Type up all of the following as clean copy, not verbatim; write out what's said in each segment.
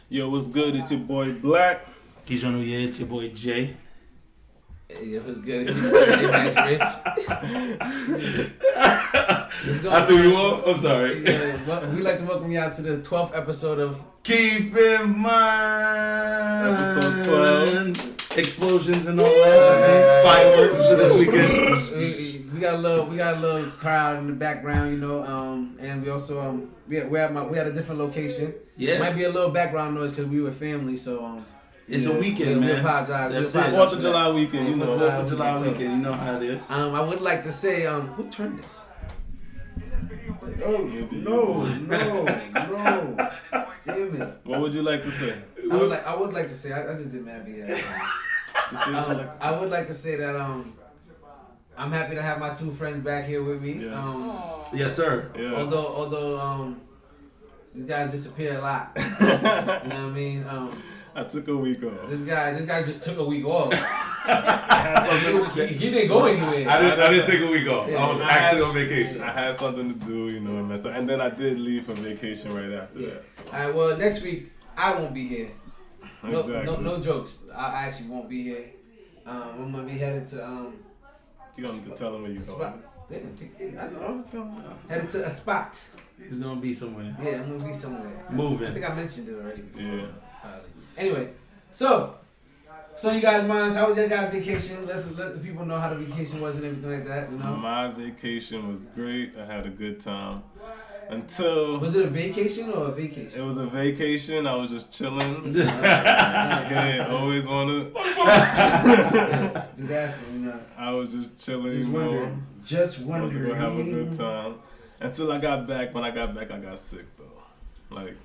Yo, what's good? It's your boy Black. Kijo New Year, it's your boy Jay. Hey, it was good. It's your birthday, Max Rich. I threw you off? I'm sorry. We'd like to welcome you out to the 12th episode of Keep in mind. Episode 12. Explosions and all that. Fireworks for this weekend. we got a little crowd in the background, you know, and we also we had a different location. Yeah. Might be a little background noise because we were family, so It's a weekend, man. We apologize. That's we it. apologize 4th of July weekend, you know. 4th of July weekend, you know how it is. I would like to say, who turned this? No. Damn it. What would you like to say? I would like to say I just did mad BS. I would like to say that I'm happy to have my two friends back here with me. Yes. Yes, sir. Yes. Although these guys disappear a lot. You know what I mean? I took a week off. This guy just took a week off. he didn't go anywhere. I didn't take a week off. Yeah. I was actually on vacation. I had something to do, you know, and messed up. And then I did leave for vacation right after that. So. Alright, well next week I won't be here. No, Exactly. no jokes. I actually won't be here. I'm gonna be headed to You gonna have to tell them where you spot. going. I know. I was telling you. Headed to a spot. He's gonna be somewhere. Yeah, I'm gonna be somewhere. I Moving. think I mentioned it already before. Yeah. Anyway, so you guys minds, how was your guys' vacation? Let the people know how the vacation was and everything like that, you know? My vacation was great. I had a good time. Until Was it a vacation or a vacation? it was a vacation, I was just chilling. Yeah, always wanna. Just asking, you know. I was just chilling, Just you know. wondering. Just Wanted to go have a wondering. good time. Until I got back. When I got back, I got sick though. Like,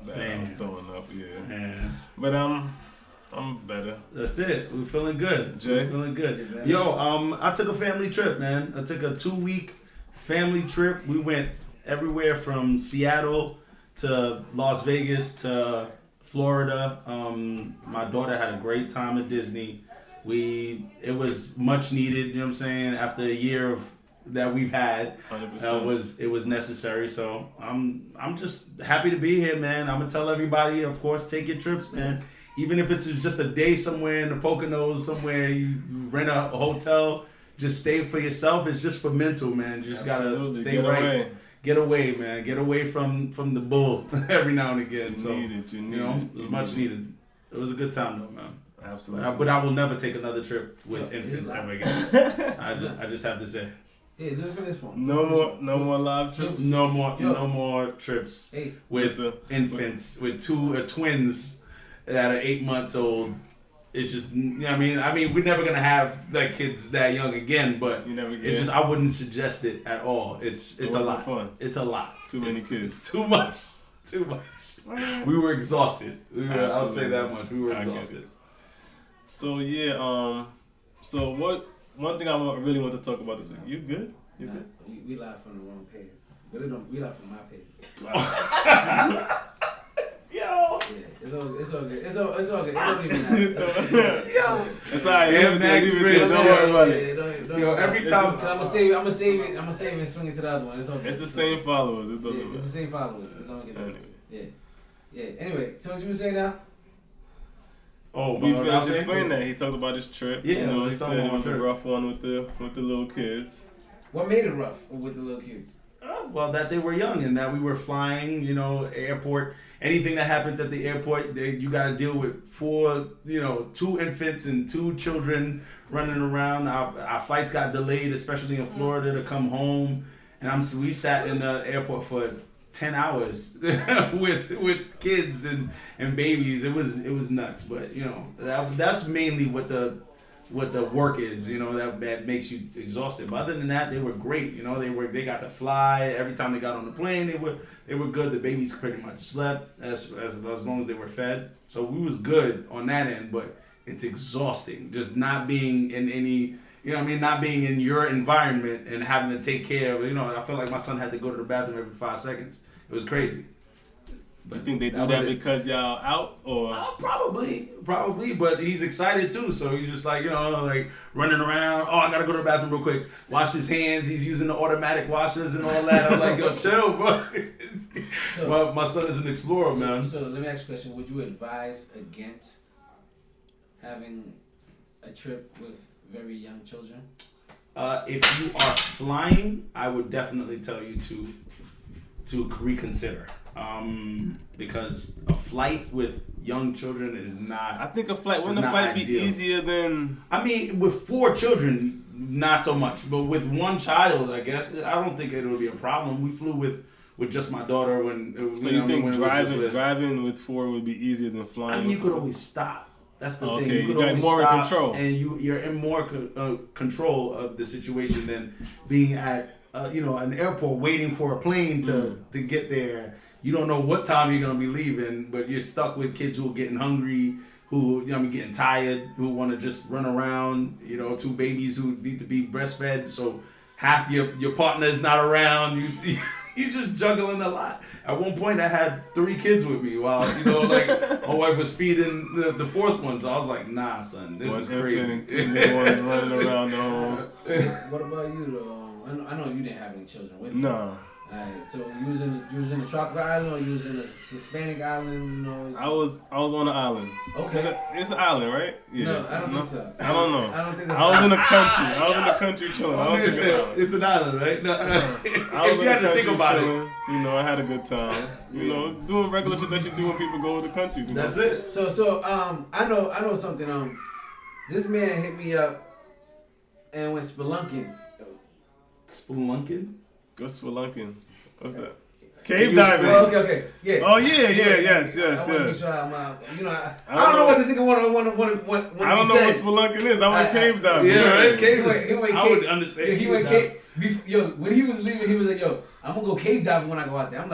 that I was Damn. throwing up. Yeah. Man. But I'm better. That's it. We're feeling good. Jay? We're feeling good. Yeah, Yo, I took a family trip, man. I took a 2-week family trip. We went everywhere from Seattle to Las Vegas to Florida. My daughter had a great time at Disney. It was much needed, you know what I'm saying, after a year of that we've had. 100%. It was necessary. So I'm just happy to be here, man. I'm gonna tell everybody, of course, take your trips, man. Even if it's just a day somewhere in the Poconos, somewhere you rent a hotel, just stay for yourself. It's just for mental, man. You just Absolutely. gotta stay Get right. away. Get away, man. Get away from the bull every now and again. You So need it. You need you know, it. it was You much need it. needed. It was a good time though, man. Absolutely. But I will never take another trip with Yeah, infants yeah. ever again. I just have to say, Yeah, do it for this one. No more live trips. no more Yo. trips Hey, with the- infants, with two twins that are 8 months old. It's just, you know what I mean, we're never gonna have like kids that young again, but You never it's get just I wouldn't suggest it at all. It's a wasn't lot. fun. It's a lot. Too many It's- kids. It's too much. Too much. We were exhausted. I'll say that Absolutely. much. We were I get exhausted. So yeah. So what? One thing I really want to talk about this week. You good? You nah, good? we live from the wrong page. But we live from my page. Yo. Yeah, it's all good. It's all good. It don't even matter. Yo. It's alright. Yeah, Everything Max leave it Rich. there. Don't worry about it. Yo, every time- I'm gonna save it and swing it to the other one. It's all good. It's the same followers. It Yeah, doesn't it's the matter. same followers. It's all good. Anyway. Yeah. Anyway, so what you were saying now? Oh, We but finished explaining that. He talked about his trip. Yeah, you know, I he was said talking it about was a trip. rough one with the little kids. What made it rough with the little kids? Well, that they were young and that we were flying, you know, airport. Anything that happens at the airport, you got to deal with 2 infants and 2 children running around. Our flights got delayed, especially in Florida, to come home. And we sat in the airport for 10 hours with kids and babies. It was nuts, but you know, that's mainly what the work is, you know, that makes you exhausted. But other than that, they were great. You know, they got to fly every time they got on the plane. They were good. The babies pretty much slept as long as they were fed. So we was good on that end, but it's exhausting just not being in any, you know what I mean, not being in your environment and having to take care of, you know, I feel like my son had to go to the bathroom every 5 seconds. It was crazy. You think they do that because y'all out or? Probably, but he's excited too. So he's just like, like running around. Oh, I gotta go to the bathroom real quick. Wash his hands. He's using the automatic washers and all that. I'm like, yo, chill, bro. So, my son is an explorer, man. So let me ask you a question. Would you advise against having a trip with very young children? If you are flying, I would definitely tell you to reconsider. Because a flight with young children is not. I think wouldn't a flight be easier than? I mean, with 4 children, not so much. But with 1 child, I guess I don't think it would be a problem. We flew with just my daughter when. So you think driving with 4 would be easier than flying? I mean, you could always stop. That's the thing. You could got more stop, control, and you're in more control of the situation than being at an airport waiting for a plane to get there. You don't know what time you're gonna be leaving, but you're stuck with kids who are getting hungry, who getting tired, who want to just run around. 2 babies who need to be breastfed, so half your partner is not around. You see, you're just juggling a lot. At one point, I had 3 kids with me while my wife was feeding the 4th one. So I was like, nah, son, this is crazy. 2 new ones running around the home. What about you, though? I know you didn't have any children with you. No. Alright, so you was in the tropical island or you was in a Hispanic island? I was on an island. Okay. It's an island, right? Yeah. No, I don't think so. I don't know. I don't think I was in the country. I was in the country chilling. I don't think it's an island, right? No. I was you had to think about chilling. I had a good time. Doing regular shit that you do when people go to the countries. That's it. So I know something. This man hit me up and went spelunking. Spelunking? Go spelunking. What's that? Cave diving. Oh, okay, yeah. Oh yeah, yes. I want to make sure I don't know what the nigga want I don't know what spelunking is. I went cave diving. Yeah, right. Cave. I would understand. Yeah, he went cave. When he was leaving, he was like, "Yo, I'm gonna go cave diving when I go out there." I'm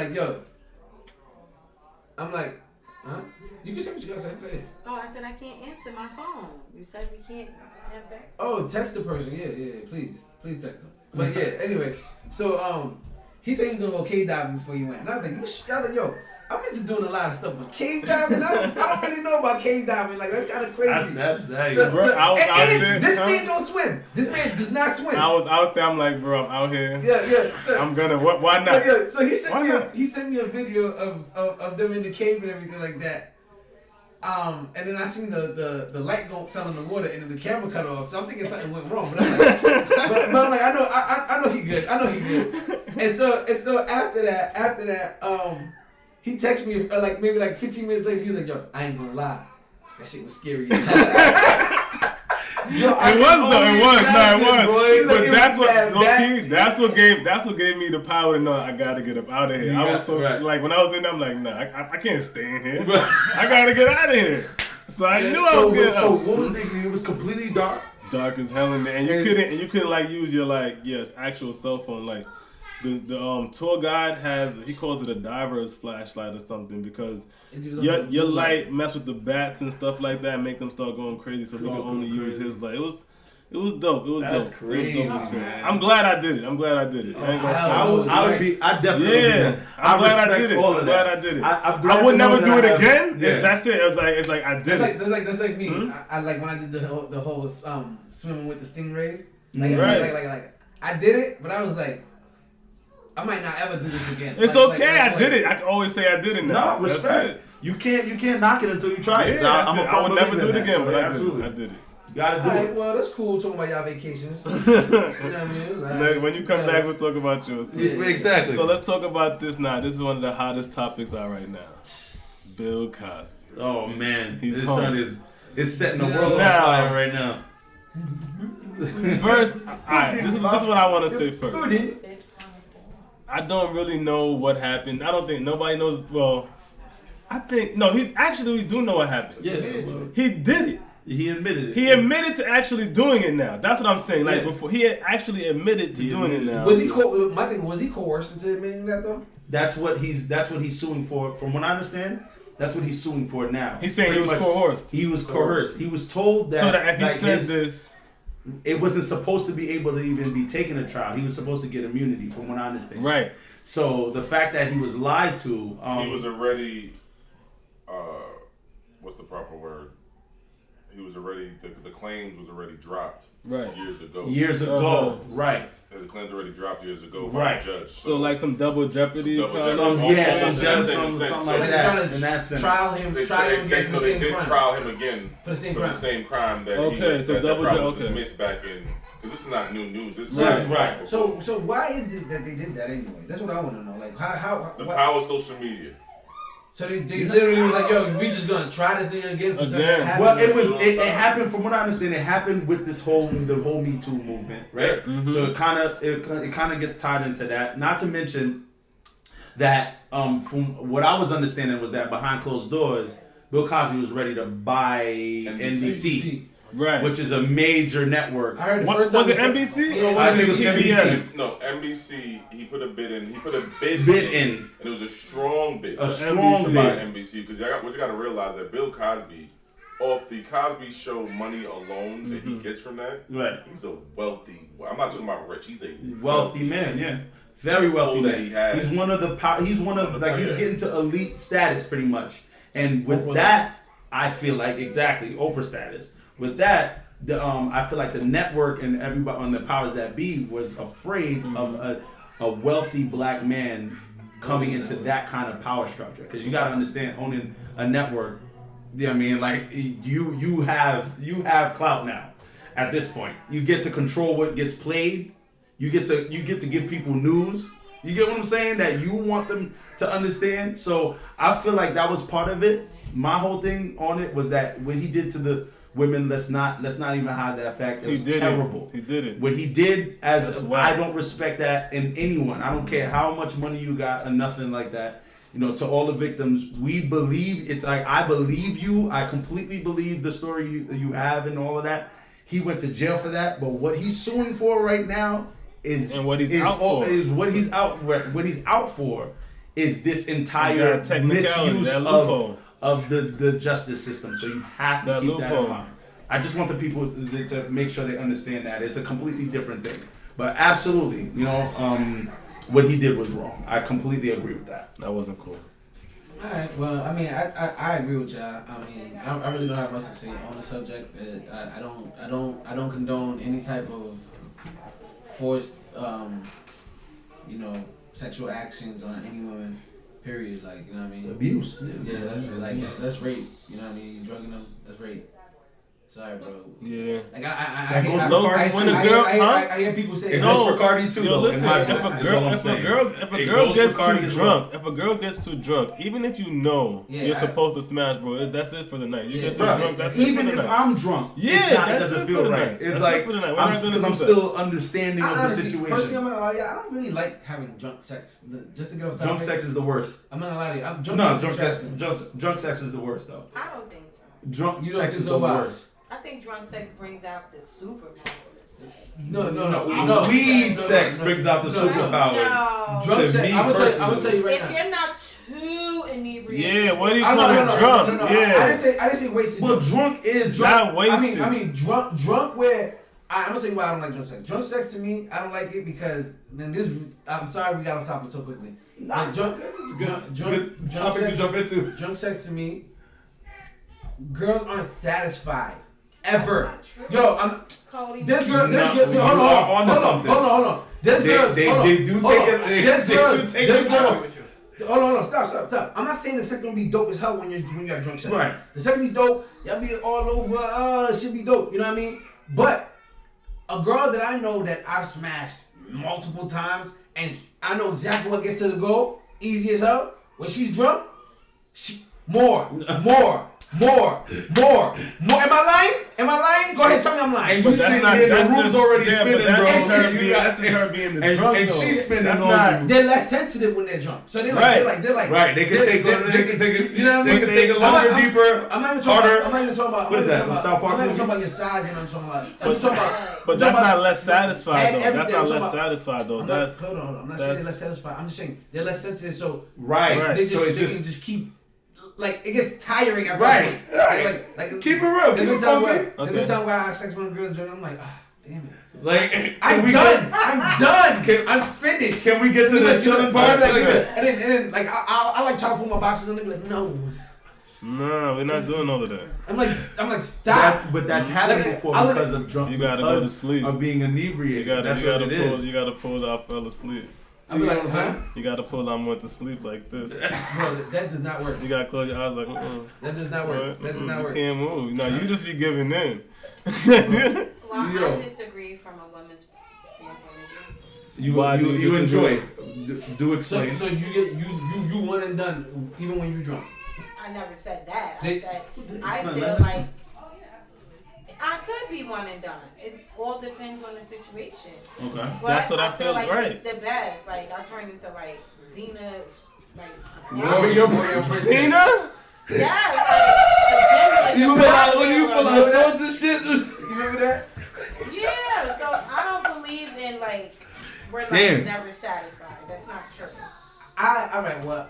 like, huh? You can say what you gotta say. Oh, I said I can't answer my phone. You said we can't have back. Oh, text the person. Yeah. Please text them. But yeah, anyway. So he said he was gonna go cave diving before he went. And I was like, yo, I'm into doing a lot of stuff, but cave diving, I don't really know about cave diving. Like that's kind of crazy. That's bro. I was out there. This man don't swim. This man does not swim. I was out there. I'm like, bro, I'm out here. Yeah. So, I'm gonna. Why not? So he sent me a video of them in the cave and everything like that. And then I seen the light fell in the water and then the camera cut off. So I'm thinking something went wrong. But I'm like, but I'm like, I know he good. And so after that, he texted me maybe 15 minutes later. He was like, yo, I ain't gonna lie, that shit was scary. It was. But that's what gave me the power to know I gotta get up out of here. I was so like when I was in there, I'm like, nah, I can't stay in here. I gotta get out of here. So I knew I was getting So what was it was completely dark? Dark as hell in there, and you couldn't like use your actual cell phone. Like the tour guide he calls it a diver's flashlight or something because your light mess with the bats and stuff like that, make them start going crazy. So we could only use his light. It was dope. It was dope. Crazy, it was dope. man. I'm glad I did it. I definitely did. I'm glad I did it. I'm glad I did it. I would never do it again. Yeah. That's it. It's like I did it. That's like me. I like when I did the whole swimming with the stingrays. Like I did it, but I was like, I might not ever do this again. It's okay. I did it. I can always say I did it now. No, respect. You can't knock it until you try it. I would never do it again, but I did it. You gotta do it. Well, that's cool talking about y'all vacations. You know what I mean? When you come back, we'll talk about yours too. Yeah, exactly. So let's talk about this now. This is one of the hottest topics out right now. Bill Cosby. Oh man, His son is setting the world on fire right now. First, alright, this is what I want to say first. I don't really know what happened. I don't think nobody knows. Well, I think we do know what happened. Yeah, he did it. He admitted it. He admitted to actually doing it now. That's what I'm saying. Like before, he had actually admitted to doing it now. Was he coerced into admitting that though? That's what he's suing for. From what I understand, that's what he's suing for now. He's saying he was coerced. He was coerced. He was told that. So that if he said this, it wasn't supposed to be able to even be taken to trial. He was supposed to get immunity, from what I understand. Right. So the fact that he was lied to, he was already, what's the proper word? He was already, the claims was already dropped years ago. Right. The claims already dropped years ago by Right. the judge. So like some double jeopardy. Something like that. In that sense. Trial him again for the They same did crime. trial him again For the same for crime. the same crime that Okay, he so that double trial was okay. dismissed back in. Because this is not new news. This is Right. So why is it that they did that anyway? That's what I want to know. Like how the power of social media. So they literally were like, yo, we just gonna try this thing again for something that happened. Well, it happened from what I understand. It happened with the whole Me Too movement, right? Mm-hmm. So it kind of gets tied into that. Not to mention that from what I was understanding was that behind closed doors, Bill Cosby was ready to buy NBC. Right. Which is a major network. I heard the first was time it NBC? Yeah, Or I think it was CBS? No, NBC. He put a bid in. He put a bid in, and it was a strong bid. A strong to bid. buy NBC because what you got to realize that Bill Cosby, off the Cosby Show money alone that he gets from that, right? He's a wealthy. I'm not talking about rich. He's a wealthy man. Yeah, very wealthy man. He has. He's one of the he's getting to elite status pretty much. And with Oprah that, I feel like exactly Oprah status. With that. I feel like the network and everybody on the powers that be was afraid of a wealthy black man coming into that kind of power structure. Because you got to understand, owning a network, you know what I mean? Like you have clout now. At this point, you get to control what gets played. You get to give people news. You get what I'm saying? That you want them to understand. So I feel like that was part of it. My whole thing on it was that what he did to the women, let's not even hide that fact. It was terrible. He did it. What he did, I don't respect that in anyone. I don't care how much money you got or nothing like that. You know, to all the victims, we believe. It's like I believe you. I completely believe the story you have and all of that. He went to jail for that, but what he's suing for right now is what he's out for is this entire misuse of the justice system. So you have to keep that in mind. I just want the people to make sure they understand that it's a completely different thing. But absolutely, you know, what he did was wrong. I completely agree with that. That wasn't cool. All right. Well, I mean, I agree with y'all. I mean, I really don't have much to say on the subject. I don't condone any type of forced, sexual actions on any woman. Period. Like, you know what I mean? Abuse. Yeah, that's rape. You know what I mean? You drugging them, that's rape. Sorry, bro. Yeah. Like that goes for Cardi too. I hear people say it goes for Cardi too. Yo, listen, if a girl gets too drunk, well. if a girl gets too drunk, even if you know you're supposed to smash, bro, that's it for the night. You get too drunk, that's it for the night. Even if I'm drunk, it doesn't feel right. It's like because I'm still understanding of the situation. Personally, I'm not gonna lie to you, I don't really like having drunk sex. Just to get off. Drunk sex is the worst. I'm not gonna lie to you. Drunk sex is the worst though. I don't think so. Drunk sex is the worst. I think drunk sex brings out the superpowers. No. Weed sex brings out the superpowers. No. Drunk sex. I'm gonna tell you right now. If you're not too inebriated. Yeah, what do you call it? Drunk. Yeah. I didn't say wasted. Well, drunk is not wasted. I mean drunk where. I'm gonna tell you why I don't like drunk sex. Drunk sex to me, I don't like it because then this. I'm sorry we gotta stop it so quickly. Nah, drunk topic to jump into. Drunk sex to me, girls aren't satisfied ever. Yo, there's girls. Hold on. There's girls. They do take it. There's girls. Hold on. Stop. I'm not saying the sex gonna be dope as hell when you got drunk sex. Right. The sex be dope. Y'all be all over. It should be dope. You know what I mean? But a girl that I know that I've smashed multiple times, and I know exactly what gets her to go, easy as hell. When she's drunk, more. Am I lying? Go ahead, tell me I'm lying. And you sitting here, the room's already spinning, bro. That's just her being the drunk, and she's spinning on you. They're less sensitive when they're drunk. So they're like right. They can take it. You know what I mean? They can take it longer, deeper, harder. I'm not even talking about. What is that? South Park? I'm not even talking about your size. You know what I'm talking about. But that's not less satisfied though. That's not less satisfied though. Hold on. I'm not saying they're less satisfied. I'm just saying they're less sensitive. So right. So they can just keep. Like, it gets tiring after Right. Like, keep it real. Keep it funky. There's been time where I have sex with girls and I'm like, Damn it. Like, I'm done. I'm done. I'm finished. Can we get to the chilling part? And then, like, I like try to put my boxes on and be like, no. No, we're not doing all of that. I'm like, stop. That's happened before because of drunk. You gotta go to sleep. Of being inebriated. That's what it is. You gotta pull I fell asleep. I'm like, huh? You gotta pull I went to sleep like this. Bro, that does not work. You gotta close your eyes like, That does not work. That does not work. You can't move. No, you just be giving in. Well, I disagree from a woman's standpoint. You enjoy it. Do explain. So you one and done even when you drunk. I never said that. I said I feel like I could be one and done. It all depends on the situation. Okay. But That's what I feel like right. it's the best. Like I turn into like Xena, like Warrior princess. Tina? yeah, like You pull out swords and shit. You remember that? Yeah, so I don't believe in like we're like Damn. never satisfied. That's not true. All right. Well,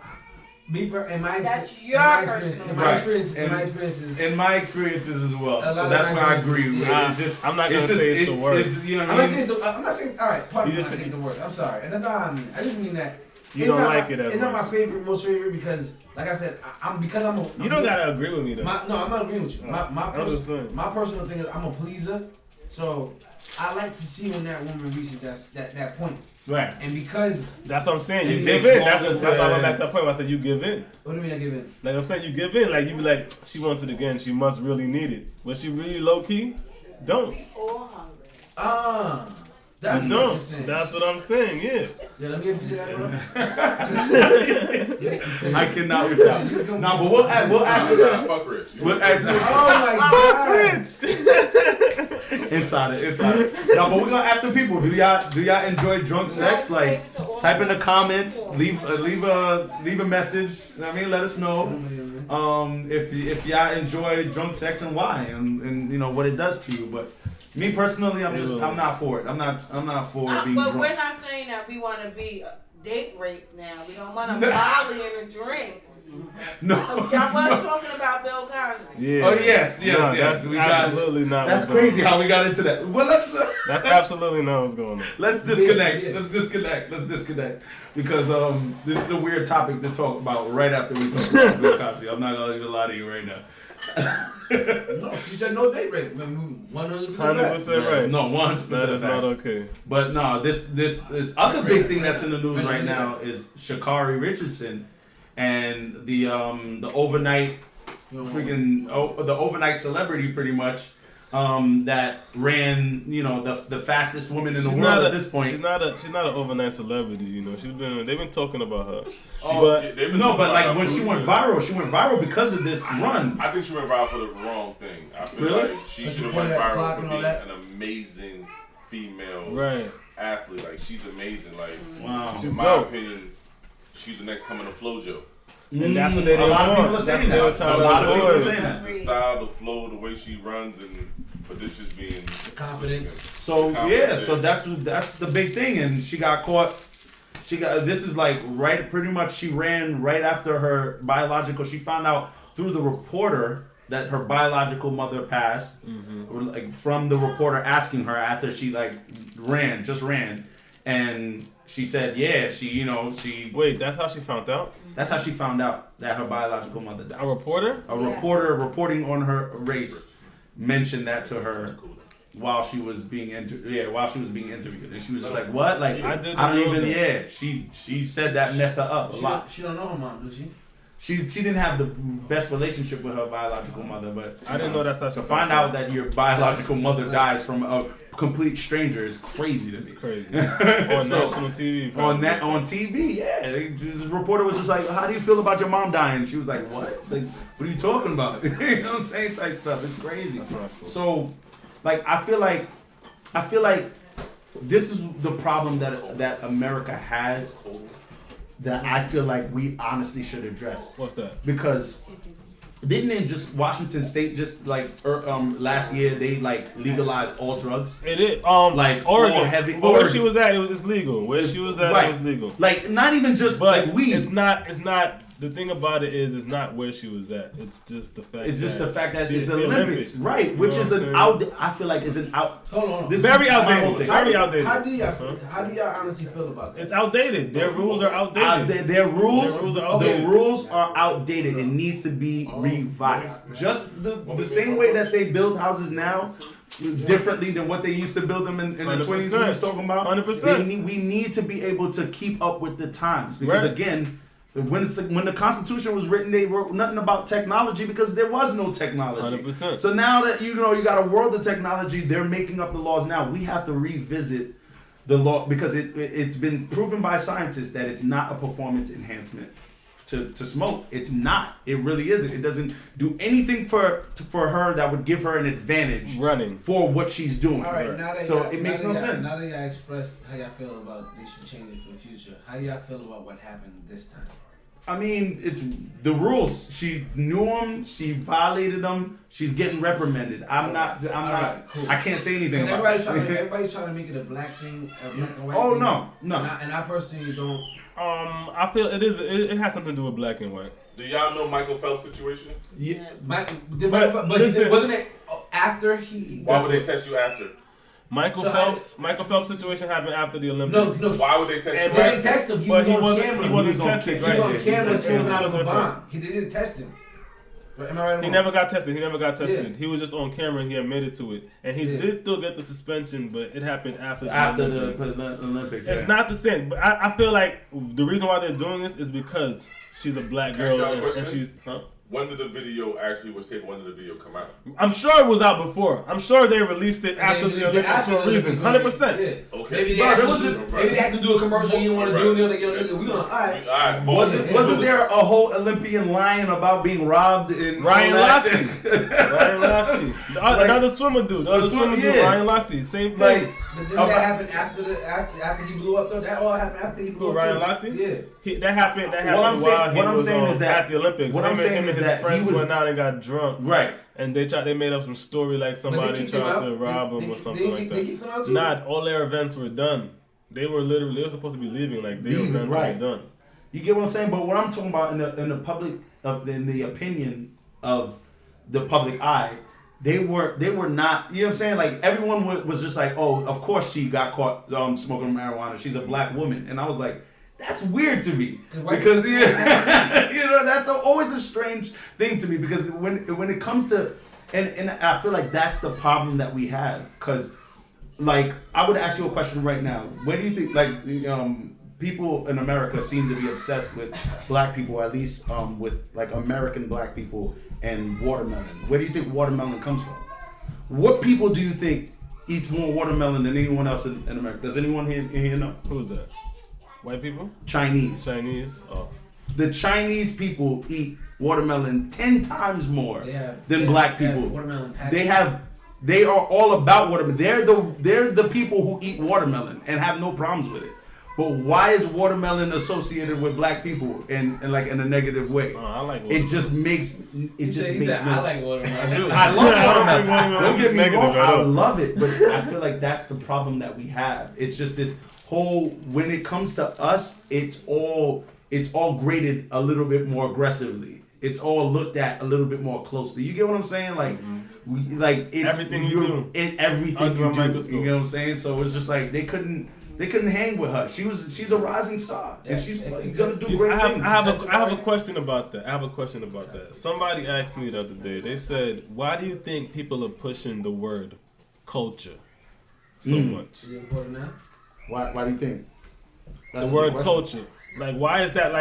in my That's your personal. in my experiences. In my experiences as well. A lot So of that's my where I experiences. agree. Yeah. It's just, I'm not gonna say it's the worst. You know what I'm I not mean? saying. I'm not saying. All right. Pardon You me. just I'm saying the word. I'm sorry. And that's not how I mean. I just mean that. You it's don't not like my, it as It's not much. my favorite, most favorite because, like I said, I'm You don't gotta agree with me though. No, I'm not agreeing with you. I'm just saying. My personal thing is I'm a pleaser, so I like to see when that woman reaches that point. Right. And because That's what I'm saying. You It give takes in. That's longer why I to- went back to that point where I said you give in. what do you mean I give in? Like I'm saying, you give in. Like you be like, she wants it again. She must really need it. Was she really low key? Don't. Or hungry. That's Just what you're don't. saying. That's what I'm saying. Yeah. Yeah, let me get you that, bro. I cannot with that. No, but we'll ask Nah, fuck Rich. We'll ask Oh my god. Inside. No, but we're gonna ask the people. Do y'all enjoy drunk sex? Like, type in the comments. Leave a message. You know what I mean, let us know. If y'all enjoy drunk sex and why, and you know what it does to you. But me personally, I'm not for it. I'm not for being But drunk. we're not saying that we want to be date rape now. We don't want to volley in a drink. No. Y'all was talking about Bill Cosby. Yeah. Oh yes. No, Yes. that's absolutely not. That's what's going crazy on. how we got into that. Well, That's absolutely not what's going on. let's disconnect. Yeah. Let's disconnect because this is a weird topic to talk about right after we talk about Bill Cosby. I'm not gonna even lie to you right now. No, she said no date rape. 100%. 100% right. No, 100%. That is not facts. okay. But no, this other big thing that's in the news right now is Sha'Carri Richardson and the overnight the overnight celebrity pretty much that ran, you know, the fastest woman in the world at this point. She's not an overnight celebrity, you know. They've been talking about her. But like when she went viral because of this run. I think she went viral for the wrong thing. I feel Really? like she But should you have went pointed at the viral clock for and being all that? an amazing female Right. athlete. Like she's amazing. Like Wow. She's in my dope. opinion, she's the next coming to FloJo. And that's what they a lot of want. people are saying That's what that. they A were lot of trying to people are avoid. saying that. The style, the flow, the way she runs, but this just being Confidence. So yeah, so that's the big thing, and she got caught. This is like pretty much she ran right after her biological. She found out through the reporter that her biological mother passed, or like from the reporter asking her after she ran, and she said she. Wait, that's how she found out? That's how she found out that her biological mother died. A reporter? A reporter reporting on her race mentioned that to her while she was being interviewed, and she was just like, "What? Like I don't even." that. Yeah, she said that messed her up a lot. She don't know her mom, does she? She didn't have the best relationship with her biological mother, but I didn't know that's how she to found find out that your biological mother dies from a complete stranger is crazy to me. It's crazy. On So, national TV. probably. On TV, yeah. This reporter was just like, "How do you feel about your mom dying?" She was like, "What? Like, what are you talking about?" You know what I'm saying? Type stuff. It's crazy. That's not cool. So, like, I feel like this is the problem that America has that I feel like we honestly should address. What's that? Because didn't Washington State just like last year they like legalized all drugs? It is. Like Oregon. all heavy. But where Oregon. she was at, it's legal. Where she was at, Right. it was legal. Like not even just But like weed. it's not the thing about it is, it's not where she was at. It's just the fact. It's just the fact that it's the the Olympics, right? Which is an out. I feel like is an out. Hold on. This very is outdated. Very outdated. How do y'all honestly feel about that? It's outdated. Their rules are outdated. Their rules are outdated. The rules are outdated. It needs to be revised. Just the same way that they build houses now, differently than what they used to build them in the 20s. We was talking about. 100%. We need to be able to keep up with the times because again. When the Constitution was written, they wrote nothing about technology because there was no technology. 100%. So now that you got a world of technology, they're making up the laws now. We have to revisit the law because it's been proven by scientists that it's not a performance enhancement to smoke. It's not. It really isn't. It doesn't do anything for her that would give her an advantage running for what she's doing. All right, now that so it makes no sense. Now that y'all expressed how y'all feel about they should change it for the future, how do y'all feel about what happened this time? I mean, it's the rules. She knew them. She violated them. She's getting reprimanded. I'm not. Right, cool. I can't say anything about it. Everybody's trying to make it a black thing, a black and white thing. Oh no. And I personally don't. I feel it has something to do with black and white. Do y'all know Michael Phelps' situation? Yeah. Wasn't it after he? Why would they test you after? Michael Phelps' situation happened after the Olympics. No. Why would they test him? They didn't test him. He was on camera. He wasn't tested. He was on camera smoking out of a bomb. They didn't test him. Am I right? He never got tested. Yeah. He was just on camera and he admitted to it. And he did still get the suspension, but it happened after the Olympics. It's not the same. But I feel like the reason why they're doing this is because she's a black girl and she's... When did the video actually was taped? When did the video come out? I'm sure it was out before. I'm sure they released it after the Olympics for a reason. 100%. Yeah. Okay. Maybe they had to do a commercial you didn't want to do, and they're like, yo, nigga, we gonna, all right. Wasn't there a whole Olympian lying about being robbed in Ryan Lochte? Ryan Lochte. Another swimmer dude. Ryan Lochte. Same thing. But didn't that happen after he blew up though? That all happened after he blew up. Ryan Lochte? Yeah. That happened while he was at the Olympics. What I'm saying is his that friends went out and got drunk. Right. And they made up some story like somebody tried to rob him or something like that. Not all their events were done. They were supposed to be leaving, like their events were done. You get what I'm saying? But what I'm talking about in the public, in the opinion of the public eye, they were not. You know what I'm saying? Like everyone was just like, oh, of course she got caught smoking marijuana. She's a black woman, and I was like, that's weird to me because that's always a strange thing to me because when it comes to and I feel like that's the problem that we have because like I would ask you a question right now. Where do you think like people in America seem to be obsessed with black people, at least with like American black people and watermelon? Where do you think watermelon comes from? What people do you think eats more watermelon than anyone else in America? Does anyone here know? Who's that? White people? Chinese. Oh. The Chinese people eat watermelon 10 times more than black people. They are all about watermelon. They're the people who eat watermelon and have no problems with it. But why is watermelon associated with black people and like in a negative way? Oh, I like watermelon. It just makes no sense. I like watermelon. I love watermelon. Don't get me wrong, I love it, but I feel like that's the problem that we have. It's just this whole when it comes to us, it's all graded a little bit more aggressively. It's all looked at a little bit more closely. You get what I'm saying? Like it's everything you do. Everything you do. You get what I'm saying? So it's just like they couldn't hang with her. She's a rising star, and she's gonna do great things. I have a question about that. Somebody asked me the other day. They said, "Why do you think people are pushing the word culture so much?" Why do you think? That's the word culture. Like, why is that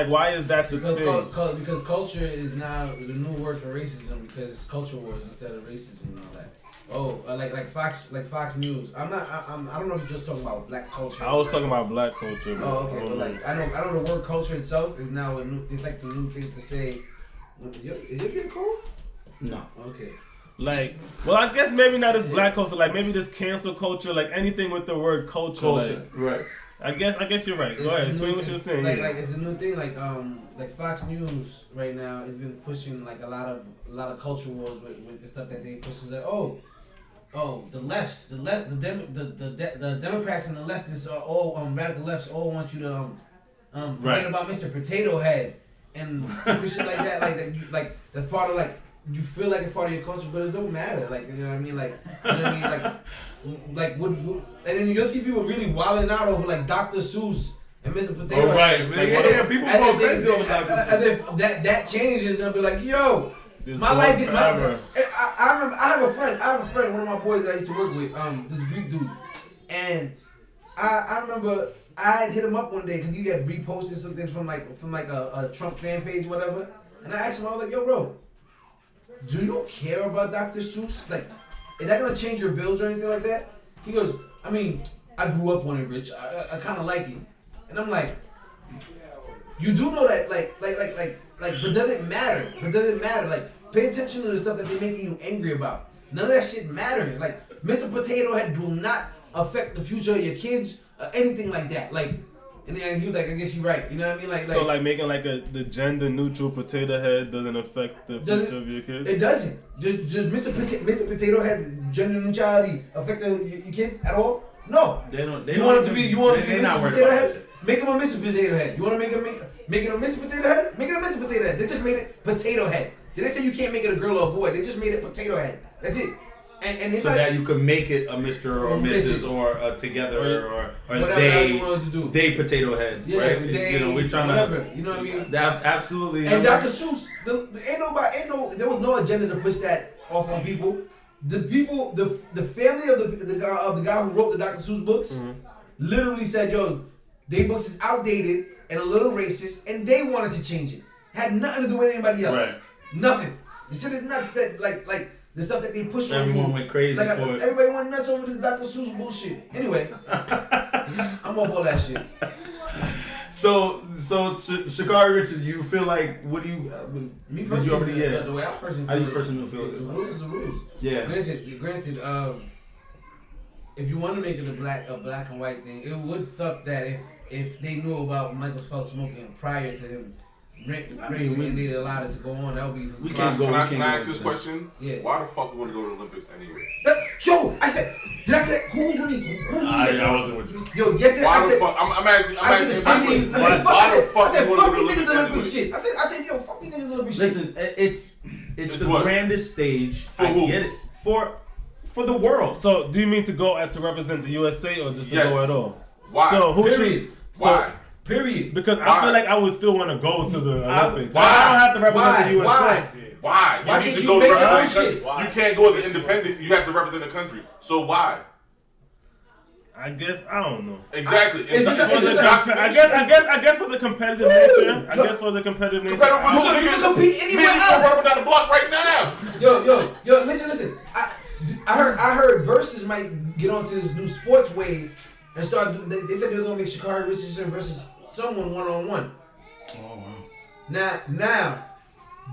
the thing? Because culture is now the new word for racism because it's culture wars instead of racism and all that. Oh, like Fox News. I don't know if you're just talking about black culture. I was talking about black culture. Oh, okay. But like, I know the word culture itself is now it's like the new thing to say. Is it being cool? No. Okay. Like, well, I guess maybe not this black culture. Like maybe this cancel culture. Like anything with the word culture. Like, right. I guess you're right. Go ahead. Explain what you're saying. Like it's a new thing. Like Fox News right now has been pushing like a lot of culture wars with the stuff that they push. Is like the lefts, the Democrats and the leftists are all radical lefts all want you to forget about Mr. Potato Head and stupid shit like that, like that's part of like you feel like it's part of your culture, but it don't matter. Like, you know what I mean? Like, you know what I mean? Like what? And then you'll see people really wilding out over like Dr. Seuss and Mr. Potato. Oh, right. Like, Yeah, people go crazy over Dr. Seuss. And if that change is gonna be like, yo, This my life is forever. I remember I have a friend, one of my boys that I used to work with, this Greek dude, and I remember I hit him up one day because he had reposted something from like a Trump fan page or whatever, and I asked him, I was like, yo, bro, do you care about Dr. Seuss? Like, is that gonna change your bills or anything like that? He goes, I mean, I grew up on it, Rich. I kind of like it, and I'm like, you do know that, but does it matter? But does it matter? Like, pay attention to the stuff that they're making you angry about. None of that shit matters. Like, Mr. Potato Head will not affect the future of your kids or anything like that. Like, and then he was like, I guess you're right. You know what I mean? So like making like the gender neutral potato head doesn't affect the future of your kids? It doesn't. Just Mr. Potato Head gender neutrality affect your kid at all? No. They don't. You want him to be They're not Mr. worried Potato about Head? that. Make him a Mr. Potato Head. You want to make it a Mr. Potato Head? Make it a Mr. Potato Head. They just made it Potato Head. They didn't say you can't make it a girl or a boy. They just made it Potato Head. That's it. And so that you could make it a Mr. or Mrs. or a together or whatever you wanted to do. They Potato Head. Yeah, right? they, we're trying whatever. to. You know what I mean? That absolutely. And Dr. Seuss, there was no agenda to push that off on people. The family of the guy who wrote the Dr. Seuss books, literally said, "Yo, they books is outdated and a little racist," and they wanted to change it. Had nothing to do with anybody else. Right. Nothing. The shit is nuts that like the stuff that they push on you. Everyone went crazy like, for it. Everybody went nuts over this Dr. Seuss bullshit. Anyway, I'm off all that shit. So Shakari Richards, you feel like what do you? Me did you already? Yeah. The way I personally How do you feel personally feel? the rules is the rules. Yeah. Granted. If you want to make it a black and white thing, it would suck that if they knew about Michael Phelps smoking prior to him racing and they allowed it to go on, that would be. We can't go. Can I ask this question? Yeah. Why the fuck we want to go to the Olympics anyway? Yo, did I say who's with me? I wasn't with you. Yo, yesterday Why I the said. fuck? I'm asking. Why the fuck we want to fuck go these to the niggas Olympics Olympic anyway? shit. I think yo, fuck these niggas Olympic shit. Listen, it's It's the what? grandest stage. For I who? get it for the world. So do you mean to go to represent the USA or just to go at all? Why? So who Period. should? Why? Period. Because Why? I feel like I would still want to go to the Olympics. why? I don't have to represent the USA. Why? Why? Why You need can't to you go to make your own represent the shit? country. You can't go as an independent. You have to represent the country. So why? I guess I don't know. Exactly. It's just- For it's the just- I guess for the competitive nature. I guess for the competitive nature. You can compete anywhere else. We're down the block right now. Yo, listen. I heard Versus might get onto this new sports wave and start. They said they were gonna make Shakari Richardson versus someone 1-on-1. Oh wow. Now,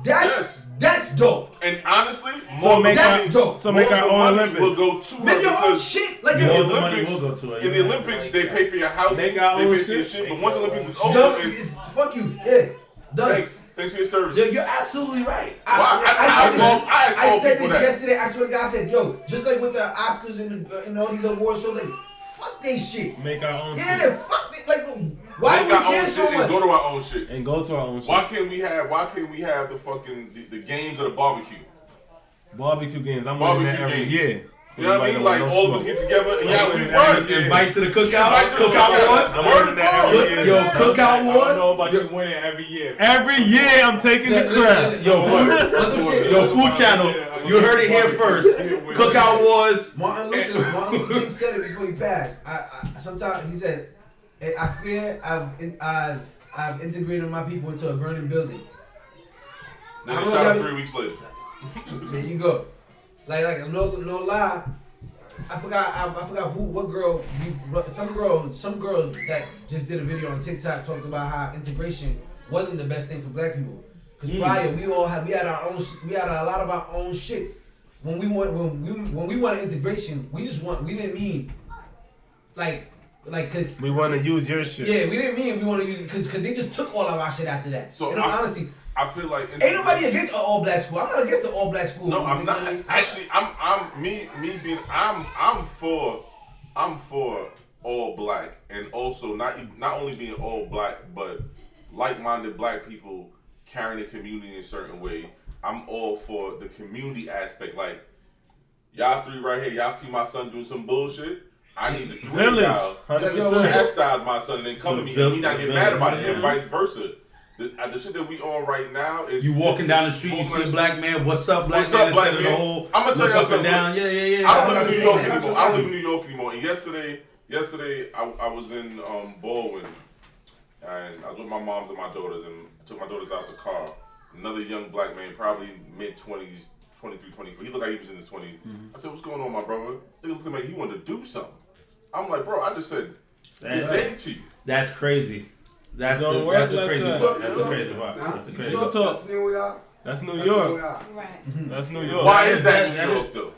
that's dope. And honestly, So make that's dope. So make our own Olympics. Will go to her Make your own because shit. Like in the All the money Olympics, will go to her. in the Olympics, they pay for your house, Make they our own pay for your shit. shit. But once the Olympics is over, done. it's Fuck you. Yeah, done. thanks for your service. You're absolutely right. I said people this that. yesterday. I swear to God, I said, yo, just like with the Oscars and all these awards shows, like, fuck they shit. Make our own shit. Yeah, fuck they, like, why do Make we our care own so shit and much? go to our own shit. And go to our own shit. Why can't we have the fucking the games of the barbecue? Barbecue games. I'm winning that Barbecue every games. year. You know what I mean? Like all of us get together and we run. Invite to the cookout. Invite to the Cookout wars. I'm winning that every year. Yo, cookout I don't know wars. about you winning every year. Every year I'm taking the crown. Yo, Food Channel. You heard it here first. Cookout wars. Martin Luther King said it before he passed. I sometimes he said, I fear I've integrated my people into a burning building. Then they shot him 3 weeks later. There you go. Like no lie. I forgot what girl. Some girl that just did a video on TikTok talked about how integration wasn't the best thing for black people. Because prior we had a lot of our own shit. When we wanted integration, we didn't mean like cause We want to use your shit. yeah, we didn't mean we want to use it because they just took all of our shit after that. So in all honesty, I feel like ain't nobody against an all black school. I'm not against the all black school. No, I'm You know not. what I mean? Actually, I'm for all black, and also not only being all black, but like-minded black people carrying the community in a certain way. I'm all for the community aspect. Like, y'all three right here, y'all see my son doing some bullshit. I need the three of y'all chastise my son and then come to me and me not get mad about it, and vice versa. The shit that we on right now is you walking down the street, you see a black man. What's up, black man? Instead of the whole I'm gonna tell you something. Down. Yeah. I don't live in New York anymore. I don't live in New York anymore. And yesterday I was in Baldwin, and I was with my moms and my daughters, and took my daughters out the car. Another young black man, probably mid-20s, 23, 24. He looked like he was in his 20s. I said, "What's going on, my brother?" He looked like he wanted to do something. I'm like, "Bro, I just said good day to you." That's crazy. That's the crazy part. That's the crazy part. That's the crazy part. That's New York. That's New York. Right. That's New York. Why is that New York though?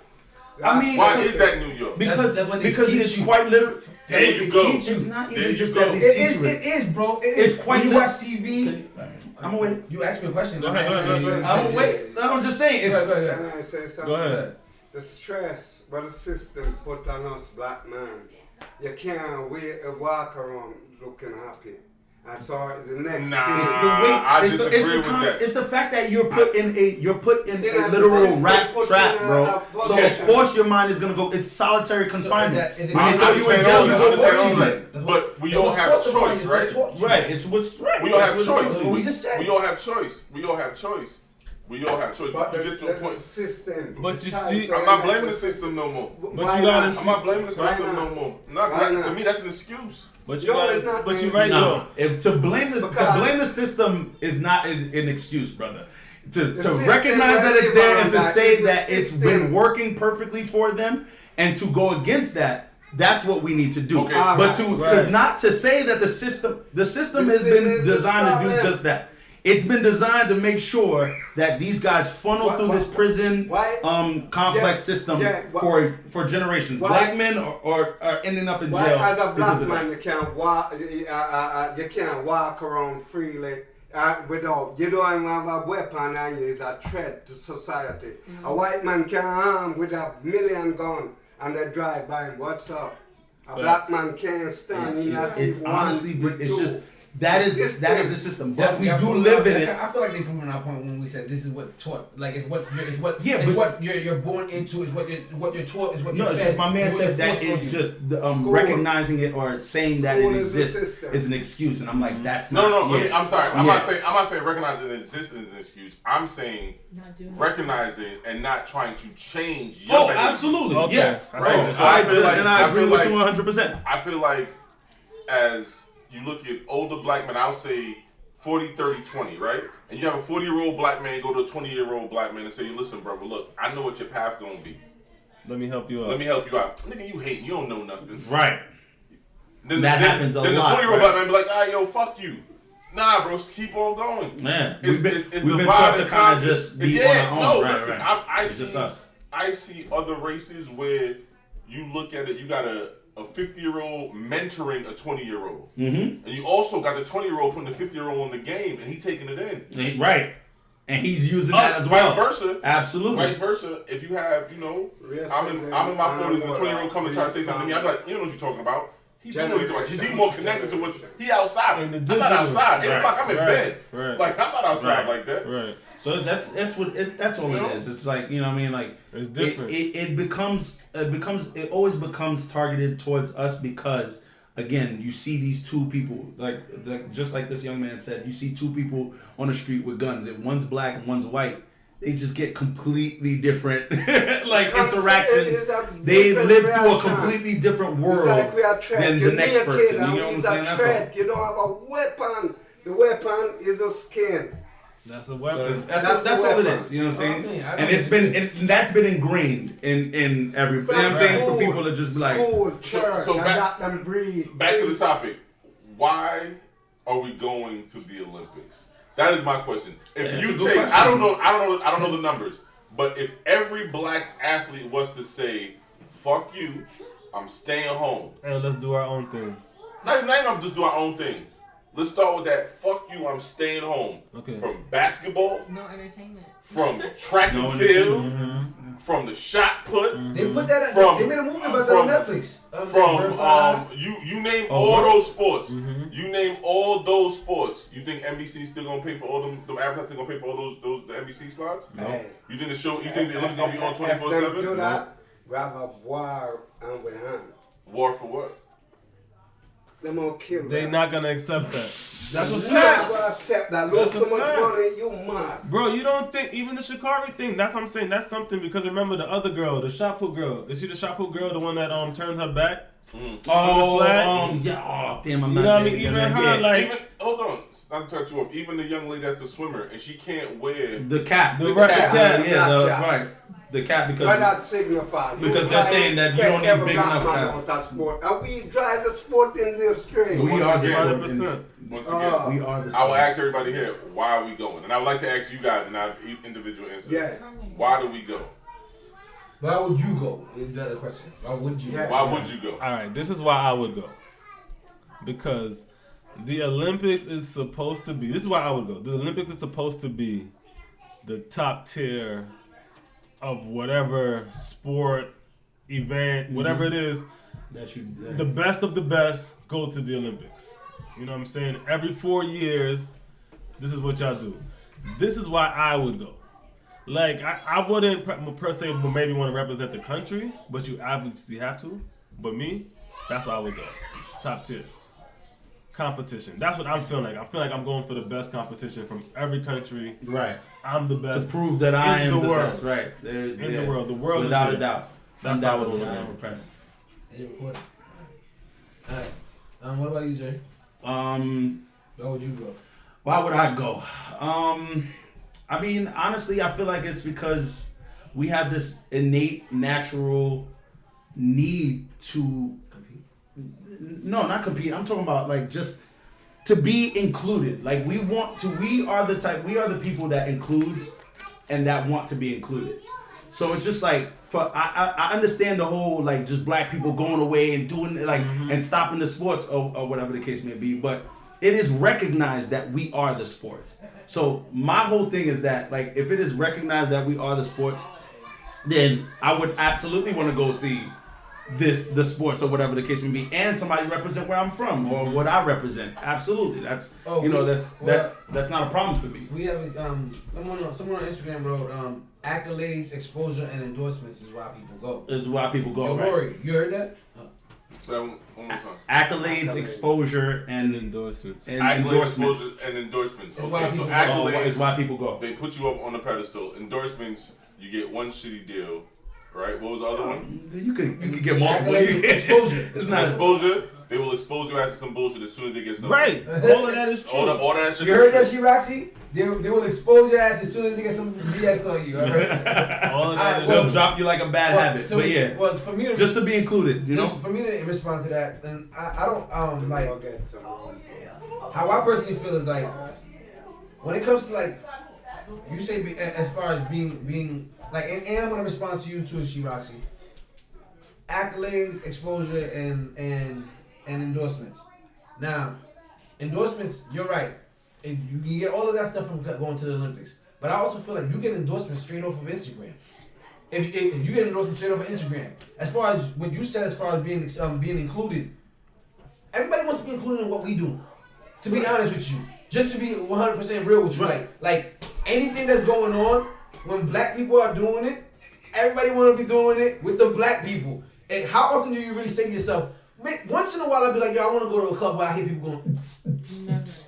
I mean, why is that New York? Because it's quite literally. There you go. It's not even just that they teach you it is, bro. It's quite. When you watch TV. I'm gonna wait. You asked me a question. Go ahead. I'm gonna wait. No, I'm just saying. Go ahead. Can I say something? Go ahead. The stress what the system put on us black men, you can't walk around looking happy. And so the next I disagree with that. It's the fact that you're put in a literal rat trap, bro. So of course your mind is gonna go. It's solitary confinement. When they throw you in jail, you go to court. But we all have choice, right? Right. It's what's right. We all have choice. We just said. We all have choice. We all have choice. We all have choice. But you get to a point. System. But you see, I'm not blaming the system no more. But you gotta see. I'm not blaming the system no more. To me, that's an excuse. But you guys, but you right though. To blame the system is not an excuse, brother. To recognize that it's there and to say that it's been working perfectly for them and to go against that, that's what we need to do. Okay. But to not to say that the system has been designed to do just that. It's been designed to make sure that these guys funnel through this prison complex system for generations. Black men are ending up in jail. As a black man, you can't walk around freely without, you don't have a weapon and you is a threat to society. A white man can arm with a million gun and they drive by him. What's up? A black man can't stand in that. It's honestly, it's just. That is the system, but we do live in it. I feel like they proved our point when we said this is what's taught. Like it's what you're born into. Is what you're taught. Is what you're fed. No, it's just my man said that it's just recognizing it or saying that it exists is an excuse, and I'm like, that's not. No. I'm sorry. I'm not saying recognizing it exists is an excuse. I'm saying recognize it and not trying to change. Your absolutely. Okay. Yes. Right. So I agree with you 100%. I feel like as you look at older black men, I'll say 40, 30, 20, right? And you have a 40-year-old black man go to a 20-year-old black man and say, "Listen, brother, look, I know what your path gonna be. Let me help you out. Nigga, you hate. You don't know nothing." Right. Then happens a lot. Then the 40-year-old black man be like, "All right, yo, fuck you." Nah, bro, keep on going. Man, we've been taught to kind of just be on our own. No, right, listen, right. I see other races where you look at it, you got a 50-year-old mentoring a 20-year-old. And you also got the 20-year-old putting the 50-year-old in the game and he taking it in. Right. And he's using that as well. Vice versa. Absolutely. Vice versa. If you have, I'm in my 40s and the 20-year-old come and try to say something to me, I'm like, you know what you're talking about. He do know what he's talking about. Because he's more connected to what's, he outside. I'm not outside. 8 o'clock, I'm in bed. Right. Like, I'm not outside like that. Right. So that's all it is. It's like, you know what I mean? Like, it's different. It always becomes targeted towards us because, again, you see these two people, like just like this young man said, you see two people on the street with guns. If one's black and one's white, they just get completely different interactions. They live through a completely different world than the next person. You know what I'm saying? That's all. You don't have a weapon. The weapon is a skin. That's a weapon. So that's all it is. You know what I'm saying? And that's been ingrained in every. You know what I'm saying? For people to just be like. School, church, so back to the topic. Why are we going to the Olympics? That is my question. If you take, I don't know the numbers, but if every black athlete was to say, "Fuck you, I'm staying home," and let's do our own thing. Not even just do our own thing. Let's start with that. Fuck you, I'm staying home. Okay. From basketball. No entertainment. From track and field. from the shot put. They put that. They made a movie about that on Netflix. You name all those sports. You name all those sports. You think NBC is still gonna pay for all them advertising? Gonna pay for all those the NBC slots? No. You think the show? You think the Olympics gonna be on 24/7? Do that. Grab a war and with hand. War for what? Them all kill. They not gonna accept that. That's what's not gonna accept that. Lose so much fact. money, you mad. Bro, you don't think even the Shikari thing? That's what I'm saying. That's something because remember the other girl, the shot put girl. Is she the shot put girl, the one that turns her back? Oh, yeah. Oh, damn, I'm not. You know what I mean? Even her, like, even hold on. Not to touch you up. Even the young lady that's a swimmer and she can't wear the cap. The cap. Right. The cap because why not signify? Because they're saying that you don't need big enough cap. That sport. And we drive the sport industry. So we are the sport. 100%. Once again, we are the sport. I will ask everybody here, why are we going? And I would like to ask you guys and our individual answers. Yeah. Why do we go? Why would you go? Is that a question? Why would you? Yeah. Why would you go? All right, this is why I would go. Because the Olympics is supposed to be. This is why I would go. The Olympics is supposed to be the top tier of whatever sport, event, whatever it is. The best of the best go to the Olympics. You know what I'm saying? Every 4 years, this is what y'all do. This is why I would go. Like, I wouldn't per se maybe want to represent the country, but you obviously have to. But me, that's why I would go. Top tier. Competition. That's what I'm feeling like. I feel like I'm going for the best competition from every country. Right. I'm the best. To prove that I am the world. best. Right. In the world. The world without is a doubt. That's Undoubtedly, how I am impressed. Is it recording? Alright. What about you, Jay? Where would you go? Why would I go? I mean, honestly, I feel like it's because we have this innate, natural need to compete. No, not compete. I'm talking about like just to be included. Like we are the people that includes and that want to be included. So it's just like I understand the whole like just black people going away and doing like and stopping the sports or whatever the case may be, but it is recognized that we are the sports. So my whole thing is that like if it is recognized that we are the sports, then I would absolutely want to go see the sports or whatever the case may be, and somebody represent where I'm from or what I represent. Absolutely, that's that's not a problem for me. We have someone on Instagram wrote accolades, exposure, and endorsements is why people go. Is why people go. Yo, right? Rory, you heard that? One more time. Accolades, exposure, and endorsements. Exposure, and endorsements. Okay, so accolades is why people go. They put you up on the pedestal. Endorsements, you get one shitty deal, right? What was the other one? You could get multiple. Exposure. It's not exposure. They will expose your ass to some bullshit as soon as they get something. Right. All of that is true. All that shit. You heard that, Roxy? They will expose your ass as soon as they get some BS on you. All of that They'll drop you like a bad habit. But yeah. Well, for me just to be included, you know. For me to respond to that, and I don't like how I personally feel is like when it comes to like you say as far as being like, and I'm gonna respond to you too, Roxy. Accolades, exposure, and endorsements. Now, endorsements, you're right. And you can get all of that stuff from going to the Olympics. But I also feel like you get endorsements straight off of Instagram. If you get endorsements straight off of Instagram, as far as what you said, as far as being included, everybody wants to be included in what we do. To be honest with you, just to be 100% real with you, like anything that's going on, when black people are doing it, everybody want to be doing it with the black people. And how often do you really say to yourself, once in a while I'll be like, yo, I want to go to a club where I hear people going. Sometimes,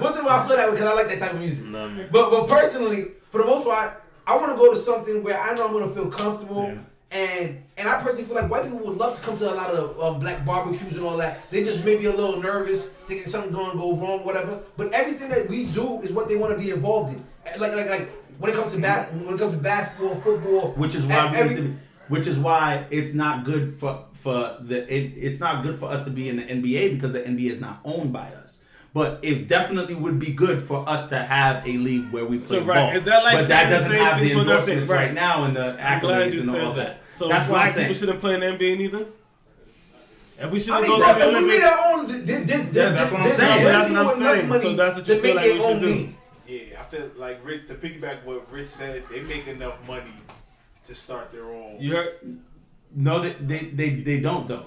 once in a while I feel that way because I like that type of music. But personally, for the most part, I want to go to something where I know I'm going to feel comfortable. Yeah. And I personally feel like white people would love to come to a lot of black barbecues and all that. They just may be a little nervous, thinking something's going to go wrong, whatever. But everything that we do is what they want to be involved in. Like when it comes to basketball, football, which is why which is why it's not good it's not good for us to be in the NBA because the NBA is not owned by us. But it definitely would be good for us to have a league where we play ball. Is that like but that doesn't have the endorsements right now and the accolades and all that. So that's why I'm saying people shouldn't play in the NBA neither. And we shouldn't go to the Olympics. That's what I'm saying. That's what I'm saying. So that's what you feel like we should do. Yeah, I feel like Rich, to piggyback what Rich said, they make enough money to start their own. You heard? No, they don't though.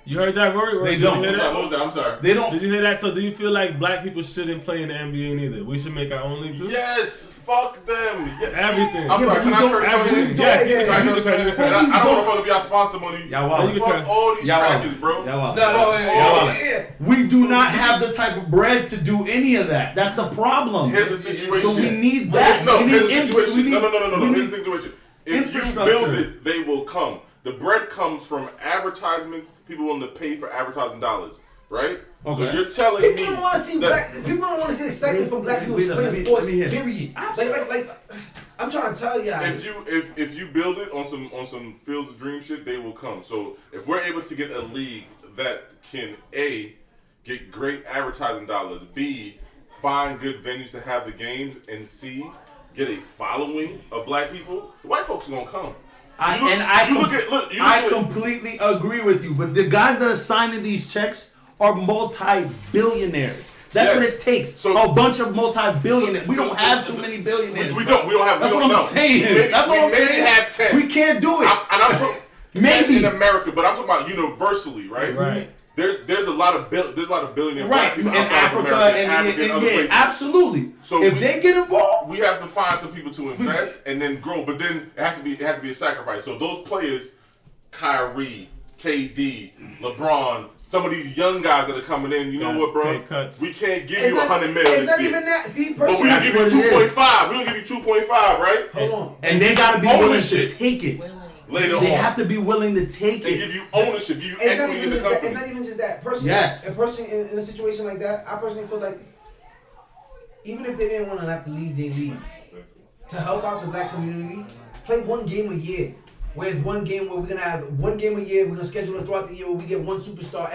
You heard that word? They don't. What was that? I'm sorry. They don't. Did you hear that? So do you feel like black people shouldn't play in the NBA neither? We should make our own league too? Yes, fuck them. Yes. Everything. I'm sorry, can I curse on here? Yes, you I can. don't want to be our sponsor money. Y'all wild. Fuck all these crackers, bro. Y'all wild. No. We do not have the type of bread to do any of that. That's the problem. Here's the situation. So we need that. No, we here's need the situation. No. we Here's need the situation. If you infrastructure. build it, they will come. The bread comes from advertisements. People willing to pay for advertising dollars, right? Okay. So you're telling me People don't want to see that people don't want to see excitement from black people playing sports. Period. Like, I'm trying to tell you. if you build it on some Fields of Dream shit, they will come. So if we're able to get a league that can A, get great advertising dollars, B, find good venues to have the games, and C, get a following of black people, the white folks are gonna come. I completely agree with you, but the guys that are signing these checks are multi-billionaires. That's what it takes. So, a bunch of multi-billionaires. We don't have too many billionaires. We don't have. That's what I'm saying. That's what I'm saying. Maybe have 10. We can't do it. I'm talking maybe in America, but I'm talking about universally, right? Right. There's a lot of billionaire right black people in outside Africa of America, and other places. Absolutely. So if they get involved, we have to find some people to invest and then grow. But then it has to be a sacrifice. So those players, Kyrie, KD, LeBron, some of these young guys that are coming in, you know what, bro? We can't give you $100 million this year. But we gonna give you 2.5. We're gonna give you 2.5, right? Hold on. And they gotta be willing to take it. Later they on. have to be willing to take it. They give you ownership, give you equity in the company. It's not even just that. Personally, yes. A person in a situation like that, I personally feel like even if they didn't want to have to leave their league, to help out the black community, play one game a year. Whereas one game where we're gonna have one game a year, we're gonna schedule it throughout the year where we get one superstar,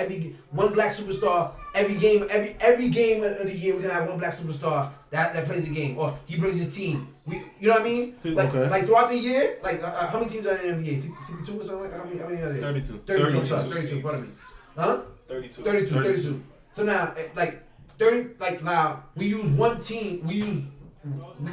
one black superstar every game of the year. We're gonna have one black superstar that plays the game, or he brings his team. You know what I mean? Like throughout the year, like how many teams are in the NBA? 52 or something? How many are there? 32. 32. Pardon me. Huh? 32. So now, like 30, like now we use one team. We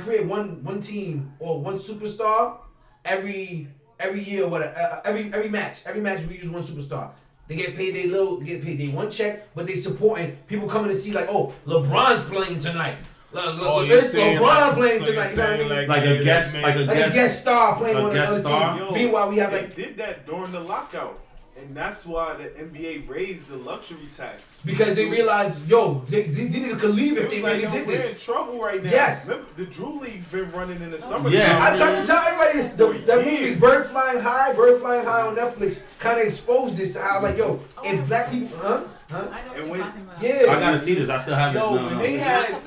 create one team or one superstar every year or whatever. Every match we use one superstar. They get paid they one check, but they supporting people coming to see like, oh, LeBron's playing tonight. LeBron playing tonight. You know what I mean? Like a guest star playing on the other team. Meanwhile, we have they did that during the lockout. And that's why the NBA raised the luxury tax. Because they realized, yo, they niggas could leave if they really did this. We're in trouble right now. Yes. Remember, the Drew League's been running in the summer. Yeah. I tried to tell everybody this. That movie, Bird Flying High on Netflix, kind of exposed this. How, like, yo, if black people, I know what you're talking about. Yeah. I gotta see this. I still haven't.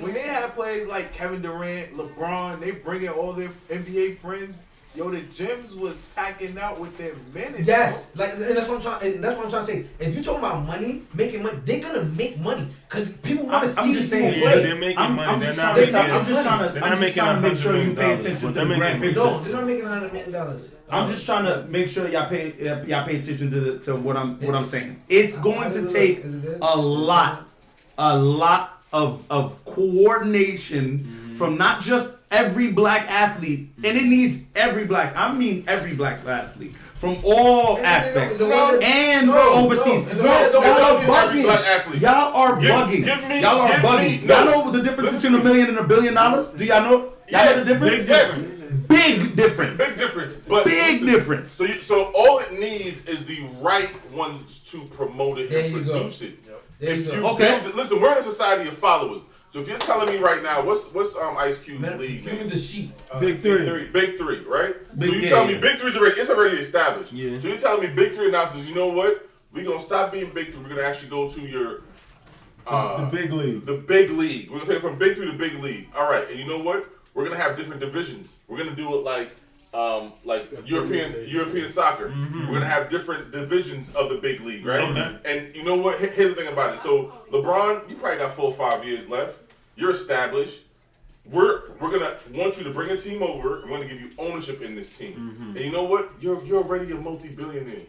When they had players like Kevin Durant, LeBron, they bring in all their NBA friends. Yo, the gyms was packing out with their minutes. Yes, like, and that's what I'm trying to say. If you're talking about making money, they're gonna make money because people want to see these people play. They're making money. They're not making. trying to make sure you pay attention to the grand picture. No, they're not making $100 million. I'm just trying to make sure y'all pay attention to what I'm saying. It's going to take a lot of coordination from not just every black athlete, and it needs every black athlete from all aspects and overseas. Y'all are bugging. Y'all know the difference between $1 million and $1 billion? Do y'all know? Y'all know the difference? Yes. Big difference. But big difference. So all it needs is the right ones to promote it and produce it. There you go. Okay. Listen, we're in a society of followers. So if you're telling me right now, what's Ice Cube league? Give me the sheet. Big Three. Big Three, right? So you tell me Big Three's already established. Yeah. So you're telling me Big Three announces, you know what? We're gonna stop being Big Three. We're gonna actually go to your the big league. The big league. We're gonna take it from Big Three to Big League. All right, and you know what? We're gonna have different divisions. We're gonna do it like European soccer. Mm-hmm. We're gonna have different divisions of the big league, right? Mm-hmm. And you know what? Here's the thing about it. So LeBron, you probably got 4 or 5 years left. You're established. We're gonna want you to bring a team over. We're gonna give you ownership in this team. Mm-hmm. And you know what? You're already a multi-billionaire,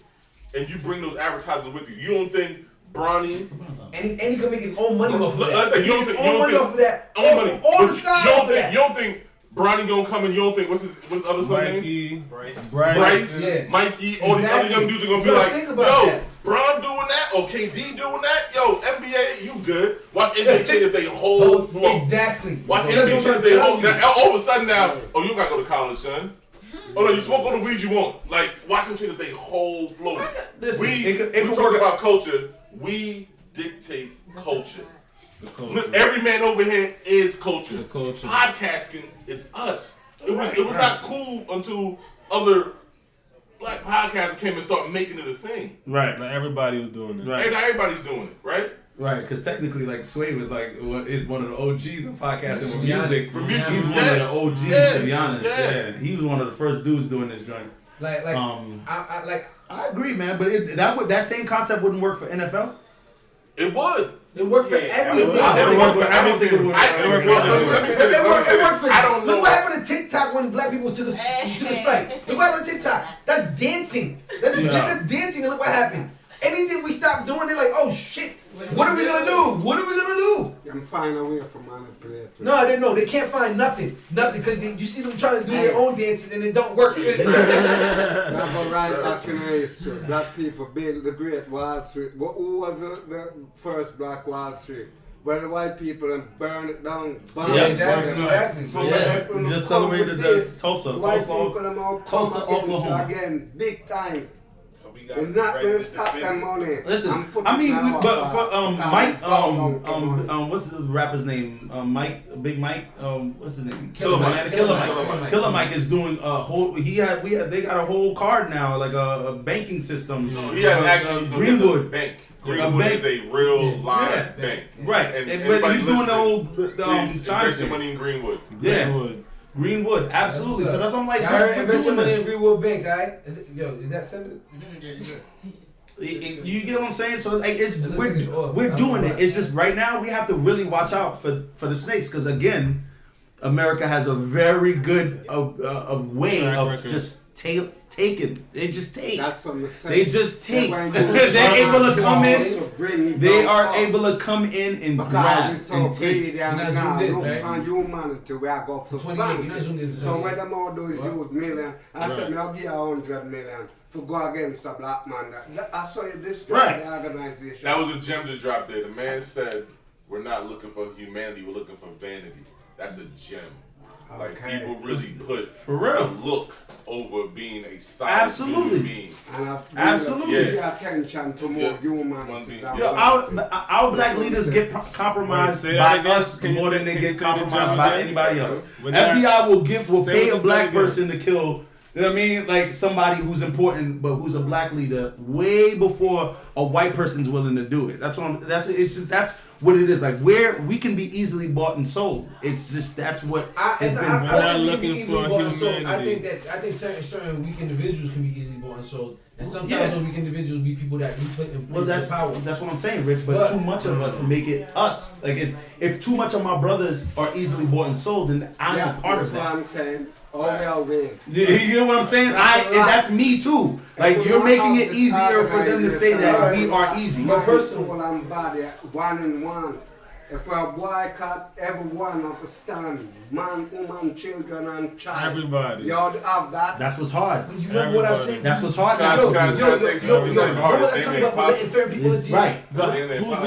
and you bring those advertisers with you. You don't think Bronny. And he can make his own money off of that. You don't think off of that. All the side off of that. You don't think Bronny gonna come and you don't think what's his other son name? Bryce, yeah. Mikey, all these other young dudes are gonna be like, yo, Bron doing that or KD doing that? Yo, NBA, you good? Watch NBA change if they whole flow. Exactly. Watch NBA change if they whole. Now, all of a sudden now, oh, you gotta go to college, son. Oh no, you smoke all the weed you want. Like, watch them change if they whole flow. Listen, We could talk work about culture. We dictate culture. Look, every man over here is culture. Podcasting is us. It was not cool until other black podcasters came and started making it a thing. Right. Like everybody was doing it. Right. And now everybody's doing it, right? Right, because technically, like Sway was like is one of the OGs of podcasting with music. He's one of the OGs, to be honest. Yeah, he was one of the first dudes doing this joint. I agree, man. But that same concept wouldn't work for NFL. It would. It worked for everything. I don't think it would work. Let me say this. I don't know. Look what happened to TikTok when black people took a strike. Look what happened to TikTok. That's dancing. That's dancing, and look what happened. Anything we stop doing, they're like, oh shit, what are we gonna do? What are we gonna do? And find a way for manipulate. No, they can't find nothing, because you see them trying to do their own dances and it don't work. Now go right back in history. Black people built the Great Wall Street. Who was the first Black Wall Street? Well, the white people and burn it down. Exactly. So just celebrated the Tulsa, Oklahoma. Again, big time. So we got We're not going to stop that money. Listen, I mean, but for Mike, what's the rapper's name? Big Mike, what's his name? Killer Mike is doing a whole. They got a whole card now, like a banking system. No, he has actually Greenwood Bank. Greenwood is a real live bank. Right, and he's doing the whole investing money in Greenwood. Yeah. Greenwood, absolutely. So that's what I'm like. I heard investing money in Greenwood Bank, guy. Yo, is that something? You get what I'm saying? So like, we're doing it. It's just right now we have to really watch out for the snakes, because again, America has a very good a way of just taking. They just take. That's what I'm saying. They just take. They're able to come in. They are able to come in and grab and take. On humanity, we are go for fun. So what them all do is use million. I said, I'll give you 100 million to go against a black man. I saw you destroy the organization. That was a gem to drop there. The man said, we're not looking for humanity, we're looking for vanity. That's a gem. Like, people really put for real the look over being a solid human being. Absolutely. Pay attention to more humanity. Our black leaders get compromised by us more than they get compromised by anybody else. FBI will pay a black person to kill. You know what I mean? Like somebody who's important, but who's a black leader, way before a white person's willing to do it. That's what it is. Like we can be easily bought and sold. It's just that's what has been. We're not looking for humanity. I think certain weak individuals can be easily bought and sold, and sometimes those weak individuals be people that be put in power. That's what I'm saying, Rich. But too much of us make it us. Like if too much of my brothers are easily bought and sold, then I'm a part of that. That's what I'm saying. You know what I'm saying? That's me too. Like you're making it easier for them to say that we are easy. My personal and body, 1 in 1. If a boycott everyone understand, man, woman, children, and child. Everybody. You ought to have that. That's what's hard. You remember what I said? That's what's hard. Remember I told you about letting certain people into right.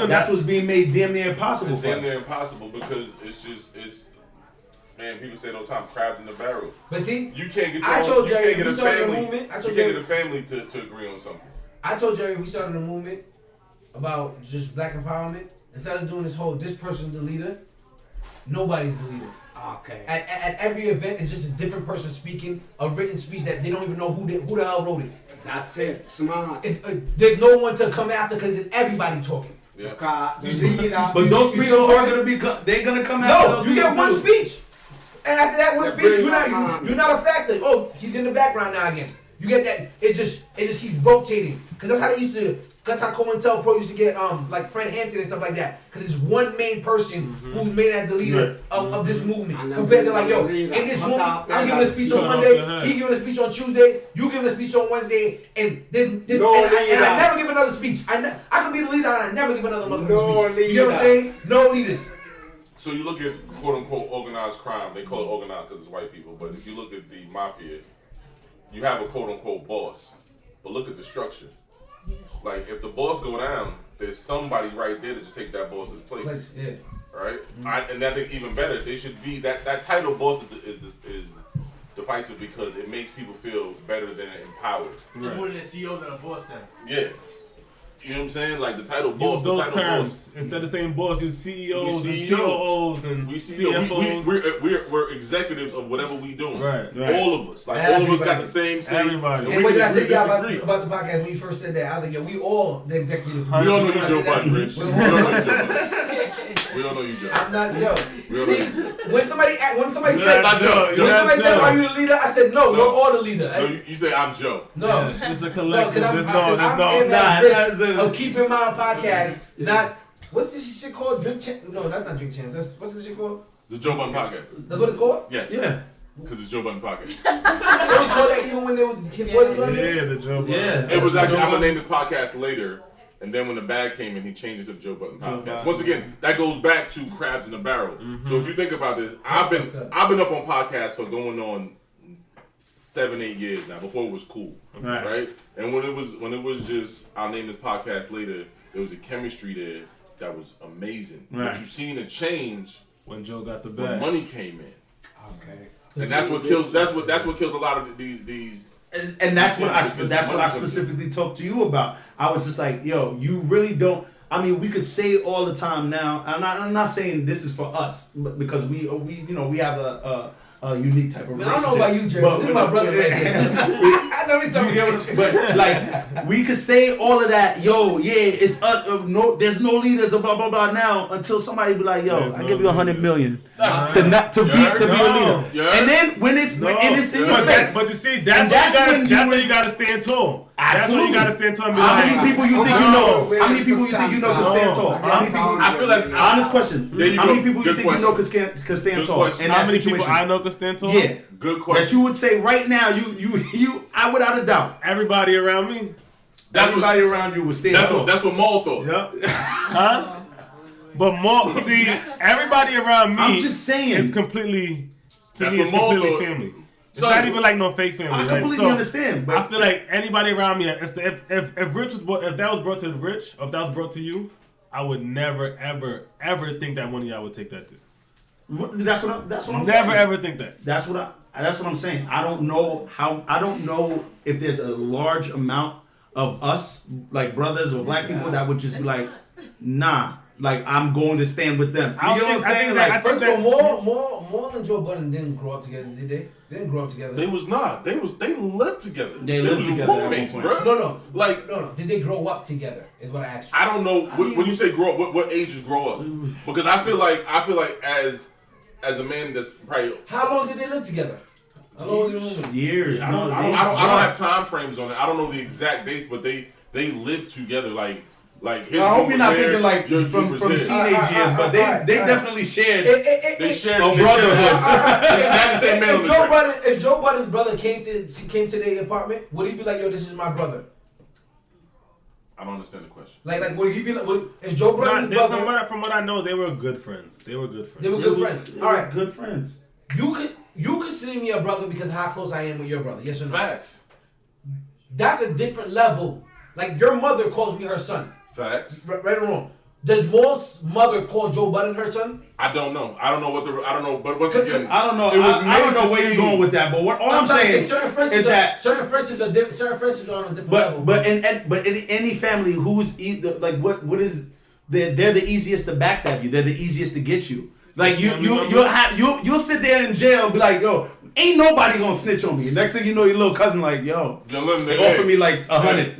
That's what's being made damn near impossible for us. Damn near impossible because it's. Man, people say all the time, crabs in the barrel. But see, you can't get a family to agree on something. I told Jerry we started a movement about just black empowerment. Instead of doing this person's the leader, nobody's the leader. Okay. At every event, it's just a different person speaking a written speech that they don't even know who the hell wrote it. That's it. Smart. There's no one to come after because it's everybody talking. Yeah. But those people are gonna be. They're gonna come after. No, you get one speech. And after that one speech, you're not a factor. Oh, he's in the background now again. You get that? It just keeps rotating. Cause that's how they used to. That's how COINTELPRO used to get like Fred Hampton and stuff like that. Cause it's one main person who's made as the leader of this movement. Compared to like, yo, in this room, I'm giving a speech on Monday, he giving a speech on Tuesday, you giving a speech on Wednesday, and I never give another speech. I can be the leader and I never give another motherfucking speech. You know what I'm saying? No leaders. So you look at quote unquote organized crime. They call it organized because it's white people. But if you look at the mafia, you have a quote unquote boss. But look at the structure. Like if the boss go down, there's somebody right there to just take that boss's place. Yeah. Right? And that thing even better. They should be that title boss is divisive because it makes people feel better than empowered. Right. More than a CEO than a boss then. Yeah. You know what I'm saying? Like the title boss. Use those the title terms. Boss. Instead of saying boss, use CEOs and CEO. COOs and CFOs. We're executives of whatever we doing. Right. All of us. Like all of us got the same say. Everybody. And what did I say about the podcast when you first said that? I was like, yo, we all the executive. We all know you Joe Budden, Rich. We all know you Joe Budden. We all know you Joe. I'm not, yo. See, when somebody said, not Joe. When somebody said, are you the leader? I said, no, we're all the leader. No, you say I'm Joe. No. It's a collective. I'm of keeping my podcast, not, what's this shit called? No, that's not Drink Champs. What's this shit called? The Joe Budden Podcast. That's what it's called? Yes. Yeah. Because it's Joe Budden Podcast. It was called that even when there was the Joe Budden. Yeah. It was actually, I'm going to name this podcast later. And then when the bag came in, he changed it to the Joe Budden Podcast. Once again, that goes back to Crabs in the Barrel. So if you think about this, I've been up on podcasts for going on 7-8 years now. Before it was cool, right? And when it was just I'll name this podcast later. There was a chemistry there that was amazing. Right. But you seen a change when Joe got the when bag. money came in. Okay. And that's what kills. That's what kills a lot of these. And that's what I specifically talked to you about. I was just like, yo, you really don't. I mean, we could say all the time now. I'm not saying this is for us, but because we have a unique type of relationship. I don't know about you, Jerry, but this is my brother. I know he's talking. But like, we could say all of that. Yo, yeah, it's no. There's no leaders. Blah blah blah. Now until somebody be like, yo, I give you $100 million to be a leader. Yeah. And then when it's in your face. But you see, that's when you gotta stand tall. That's when you gotta stand tall and be How like, many people you think you know? How many people you think you know can stand tall? I feel like honest question. How many people you think you know can stand tall? And how many people I know can stand tall? Yeah. Good question. That you would say right now, you I without a doubt. Everybody around me. Everybody around you would stand tall. That's what Maul thought. Yep. Huh? But more, see, everybody around me. I'm just saying. It's completely, to That's me, it's what Maul completely thought. family. It's not even like no fake family. I completely so understand. But I feel like anybody around me, if Rich was if that was brought to Rich, or if that was brought to you, I would never ever think that one of y'all would take that to. That's what I'm saying. Never ever think that. That's what I'm saying. I don't know if there's a large amount of us, like brothers or black people, that would just be like, nah, like I'm going to stand with them. You know what I'm saying? I think that Maul and Joe Budden didn't grow up together, did they? They didn't grow up together. They was not. They lived together. They lived together at one point. Bro. No. Did they grow up together? Is what I asked you. I don't know when you say grow up. What age is grow up? Because I feel like as a man that's probably. How long did they live together? Years. I don't have time frames on it. I don't know the exact dates, but they lived together like his I hope you're not thinking like your from was teenage years, but they definitely shared. They shared a brotherhood. If Joe Budden's brother came to their apartment, would he be like, yo, this is my brother? I don't understand the question. Like would he be like, if Joe Budden's brother? From what I know, they were good friends. All right, good friends. You consider me a brother because of how close I am with your brother. Yes or no? Facts. That's a different level. Like your mother calls me her son. Facts. Right or wrong? Does Maul's mother call Joe Budden her son? I don't know. I don't know. But once again, I don't know. I don't know where you're going with that. But all I'm saying is that certain friendships are on a different level. But in any family who's like what is they're the easiest to backstab you. They're the easiest to get you. Like you'll sit there in jail and be like, yo, Ain't nobody gonna snitch on me. Next thing you know, your little cousin like, yo, they offered me like 100.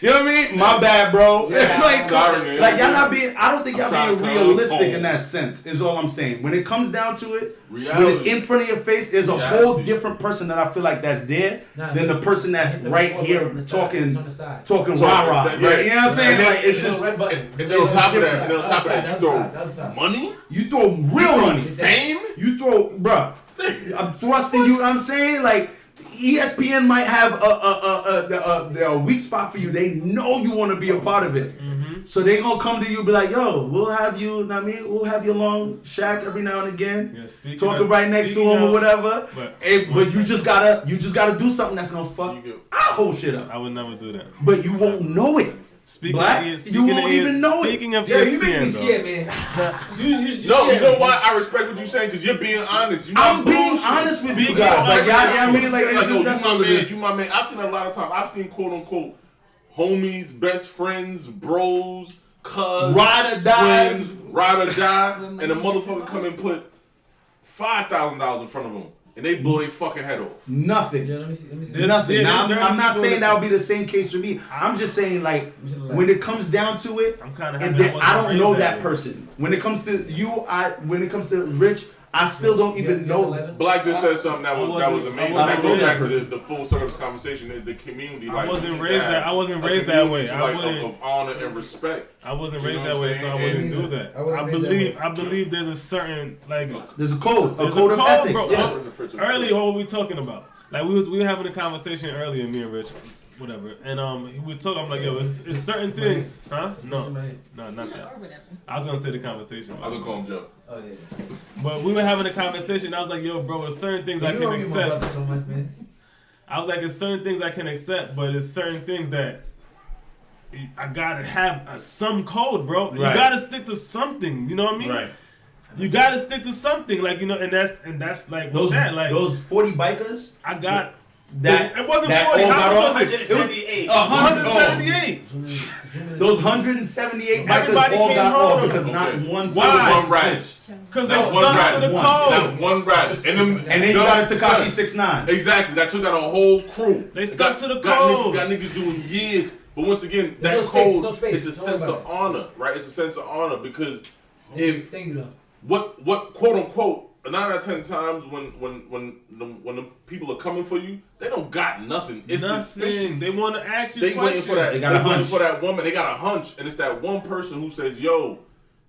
You know what I mean? My bad, bro. Like, sorry, like y'all not being. I don't think y'all being realistic in that sense. Is all I'm saying. When it comes down to it, when it's in front of your face, there's a whole different person that I feel like that's there than the person that's right here talking rah-rah. Right? You know what I'm saying? Like it's just. And then on top of that, you throw money. You throw real money. Fame. You throw, bruh. I'm thrusting you. I'm saying like. ESPN might have a weak spot for you. They know you want to be a part of it. So they gonna come to you and be like, yo, we'll have you, we'll have you along Shaq every now and again. Yeah, talking right next to him or whatever. But you just gotta do something that's gonna fuck our whole shit up. I would never do that. But you won't know it. You won't even know it. Speaking of you make me scared, man. You know why I respect what you're saying? Because you're being honest. I'm being honest with you guys. Like, y'all, I mean, like, it's just that's what it is. You my man. I've seen a lot of times. I've seen quote unquote homies, best friends, bros, cuz, ride or die, and a motherfucker come and put $5,000 in front of them. And they blow their fucking head off. Nothing. Yeah, let me see. Nothing. Now, I'm not saying that would be the same case for me. I'm just saying, like, when it comes down to it, and then I don't know that person. When it comes to you, when it comes to Rich, I still don't even know. Black just said something that was amazing. That goes back to the full circle conversation. Is the community. I wasn't raised that way. Of honor and respect. I wasn't raised that way, so I wouldn't do that. I believe there's a certain there's a code of ethics. Bro. Yes. Earlier, what were we talking about? Like we were having a conversation earlier, me and Rich, whatever, and we were talking. I'm like, yo, it's certain things, huh? No, not that. I was gonna say the conversation. I would call him Joe. Oh yeah. But we were having a conversation. I was like, yo, bro, it's certain things I can accept. I was like, it's certain things I can accept, but it's certain things that I gotta have some code, bro. Right. You gotta stick to something. You know what I mean? Right. You gotta stick to something, like, you know, and that's like those 40 bikers. I got that. It wasn't that 40. All got off. 178. 178. Those 178 bikers all got off because not one. Why? Because they stuck to the code. Not one rap. And then you got a Tekashi 6ix9ine. Exactly. That took out a whole crew. They stuck to the code. Got niggas doing years. But once again, that code is a sense of honor, right? It's a sense of honor because if what quote unquote 9 out of 10 times when the people are coming for you, they don't got nothing. It's suspicion. They want to ask you. They waiting for that. They waiting for that woman. They got a hunch, and it's that one person who says, "Yo,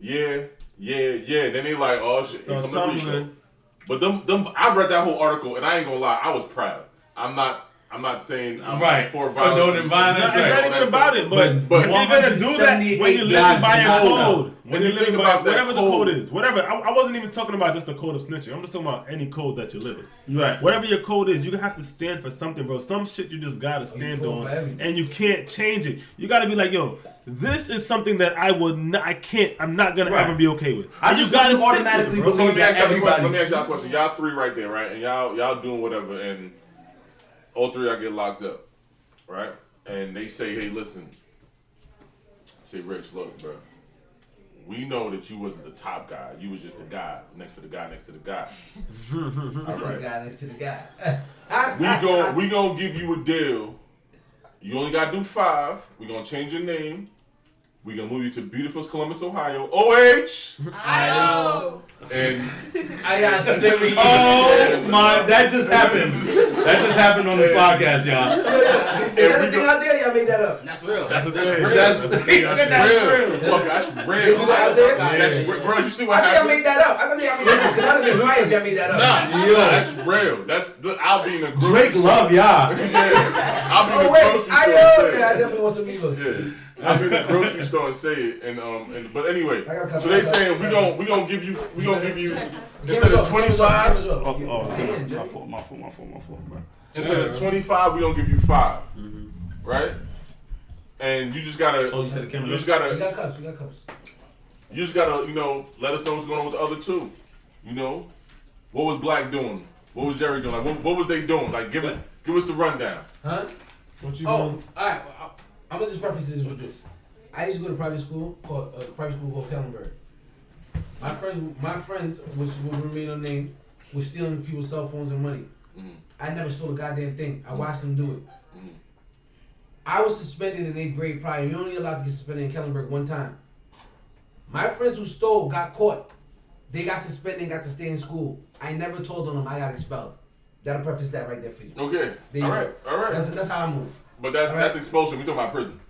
yeah." Then they like, "Oh shit, here come the Rico." But them, I read that whole article, and I ain't gonna lie, I was proud. I'm not saying I'm for violence. It's not even about it, but you're gonna do that when you're living by a code. When you're living by whatever the code is, whatever. I wasn't even talking about just the code of snitching. I'm just talking about any code that you're living. Right. Whatever your code is, you have to stand for something, bro. Some shit you just gotta stand on, and you can't change it. You gotta be like, yo, this is something that I'm not gonna ever be okay with. I just gotta automatically believe that everybody. Let me ask y'all a question. Y'all three right there, right? And y'all doing whatever, and all three of y'all get locked up, right? And they say, hey, listen. Say, Rich, look, bro. We know that you wasn't the top guy. You was just the guy next to the guy next to the guy. All right. The guy next to the guy. we gonna give you a deal. You only gotta do 5. We gonna change your name. We gonna move you to beautiful Columbus, Ohio. Ohio. And I got serious. Oh my! That just happened. That just happened on this podcast, y'all. Everything out there, y'all made that up. That's real. That's real. That's real. That's real. Out there? That's real. Bro, you see what happened? I happened? think y'all made that up. I thought y'all made that up. Because I didn't right if y'all made that up. Nah, that's real. That's I'll be in a Drake love y'all. Yeah. I'll be in the grocery store. Yeah, I definitely want some Migos. Yeah. I'll be in the grocery store and say it, and but anyway, so they saying we gonna give you instead of 25. My fault, bro. Instead of 25, we gonna give you 5, right? And you just gotta. Oh, you said the camera. We got cups. You just gotta, let us know what's going on with the other 2. What was Black doing? What was Jerry doing? Like, what was they doing? Like, give us the rundown. Huh? What you doing? All right. I'm gonna just preface this with this. I used to go to private school called Kellenberg. My friends, which will remain unnamed, with stealing people's cell phones and money. I never stole a goddamn thing. I watched them do it. I was suspended in 8th grade prior. You're only allowed to get suspended in Kellenberg one time. My friends who stole got caught. They got suspended and got to stay in school. I never told on them I got expelled. That'll preface that right there for you. Okay. All right. That's how I move. But that's expulsion. We talking about prison.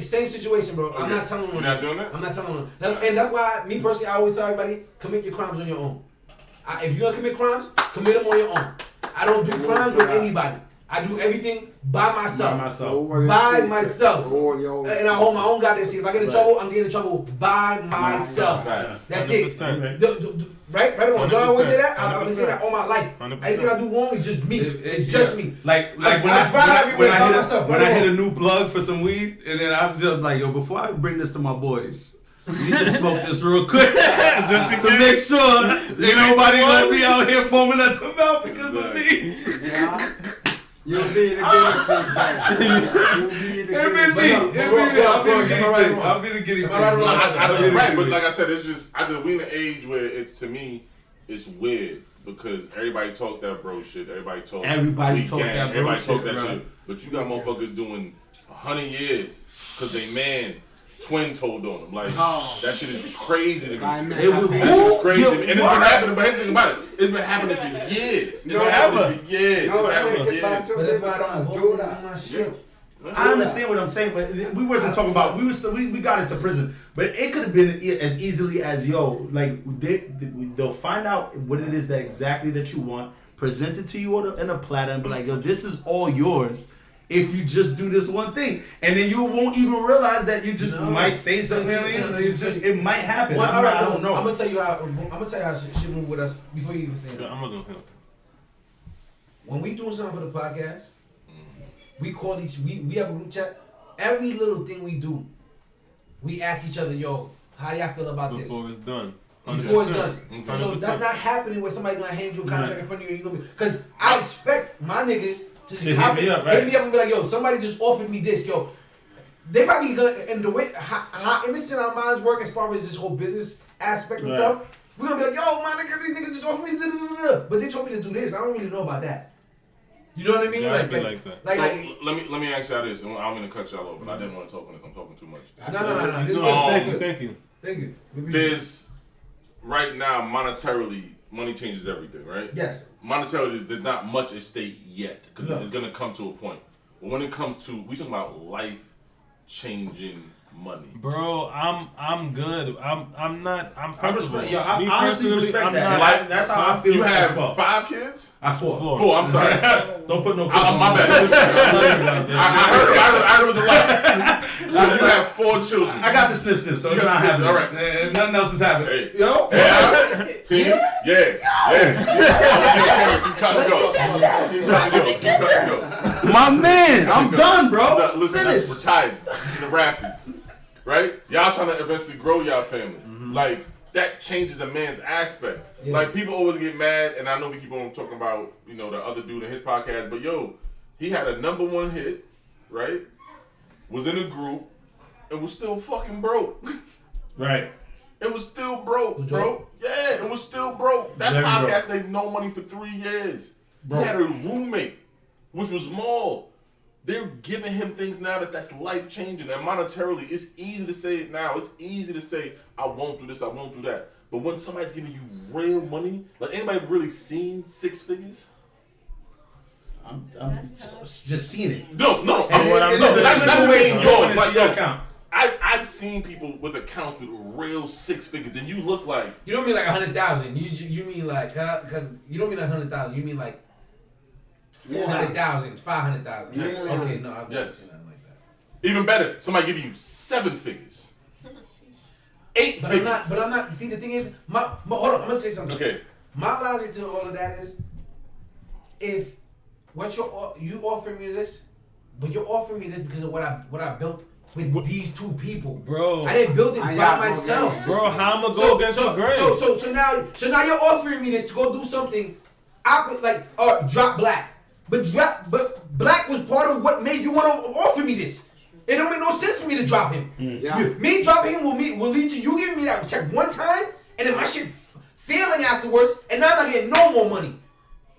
Same situation, bro. Okay. I'm not telling them. You're not doing that? I'm not telling them. And that's why, me personally, I always tell everybody, commit your crimes on your own. If you're going to commit crimes, commit them on your own. I don't do crimes with anybody. I do everything by myself. By myself. And I hold my own goddamn seat. If I get in trouble, I'm getting in trouble by myself. That's 100%. It. Right? Right on. Don't I always say that? I've been saying that all my life. 100%. Anything I do wrong is just me. It's just me. Like when I hit a new plug for some weed, and then I'm just like, yo, before I bring this to my boys, we need to smoke this real quick, just to make sure ain't nobody gonna be out here foaming at the mouth because of me. Yeah. You'll be the guinea pig. I'll be the guinea pig. I was right, but like I said, it's just we in an age where it's, to me, it's weird because everybody talk that bro shit. Everybody talk that shit. But you got motherfuckers doing 100 years because they man. Twin told on him. Like, that shit is crazy to me. That shit is crazy to me. And it's been happening, but here's the thing about it. It's been happening for years. It's been happening for years. I understand what I'm saying, but we wasn't talking about, we got into prison. But it could have been as easily as, yo, like, they'll find out what it is exactly that you want, present it to you in a platter, and be like, yo, this is all yours. If you just do this one thing, and then you won't even realize that you just might say something. It might happen. Well, I don't know. I'm gonna tell you how shit move with us before you even say that. I'm gonna say something. When we doing something for the podcast, we call we have a group chat. Every little thing we do, we ask each other, yo, how y'all feel about this? Before it's done. 100%. Before it's done. 100%. So that's not happening where somebody gonna hand you a contract in front of you and you gonna be, because I expect my niggas to hit me up and be like, yo, somebody just offered me this, yo. They probably gonna, and the way how innocent our minds work as far as this whole business aspect of stuff, we're gonna be like, yo, my nigga, these niggas just offered me, but they told me to do this. I don't really know about that. You know what I mean? Yeah, like that. So let me ask y'all this, and I'm gonna cut y'all off, and I didn't want to talk on this. I'm talking too much. No. Thank you. There's right now monetarily. Money changes everything, right? Yes. Monetarily, there's not much at stake yet because it's gonna come to a point. But when it comes to, we talking about life-changing money. Bro, I'm good. I'm I honestly respect that. Like, that's how I feel. You have 5 kids? I have 4. 4. I'm sorry. Don't put no kids on my bad. I heard it was a lot. So you have 4 children. I got the snip, so it's not happening. All right. Nothing else is happening. Hey. Yo. Team? Yeah. Team cut and go. My man, I'm done, bro. Listen, I'm retired in the rafters. Right? Y'all trying to eventually grow y'all family. Mm-hmm. Like, that changes a man's aspect. Yeah. Like, people always get mad, and I know we keep on talking about, the other dude in his podcast, but yo, he had a #1 hit, right? Was in a group, and was still fucking broke. Right. It was still broke, bro. Yeah, it was still broke. That podcast made no money for 3 years. Bro. He had a roommate, which was small. They're giving him things now that's life-changing. And monetarily, it's easy to say it now. It's easy to say, I won't do this, I won't do that. But when somebody's giving you real money, like anybody really seen 6 figures? I'm just seeing it. No. I've seen people with accounts with real 6 figures, and you look like... You don't mean like 100,000. You mean like... Cause you don't mean 100,000. You mean like 400,000, 500,000. Yes. Okay, no, I've never seen nothing like that. Even better, somebody give you 7 figures. 8 but figures. I'm not. See, the thing is, hold on. I'm gonna say something. Okay. My logic to all of that is, if you offering me this, but you're offering me this because of what I built with these 2 people, bro. I didn't build it by myself, bro. How am I go against the grain? So now you're offering me this to go do something, drop Black. But Black was part of what made you want to offer me this. It don't make no sense for me to drop him. Yeah. Me dropping him will lead to you giving me that check one time, and then my shit failing traveling afterwards, and now I'm not getting no more money.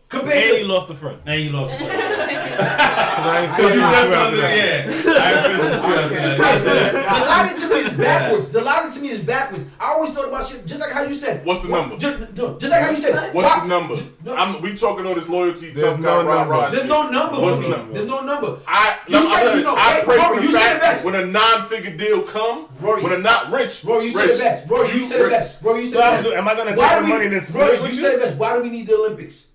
Compared And to you lost a friend. And you lost. I ain't Because you feeling just you after wasn't, that. yeah. I agree with you after that. The logic to me is backwards. The logic to me is backwards. I always thought about shit just like how you said. What's the number? Just like how you said. What's the number? We talking all this loyalty, tough guy, rah-rah There's shit. no number. What's for the me. number? There's no number. I pray for the fact when a non-figure deal come, Rory, when a not rich, Bro, you said it best. Bro, you said it best. Bro, you said it best. Am I gonna Why take do the we- money that's Bro, split you with said it best. Why do we need the Olympics?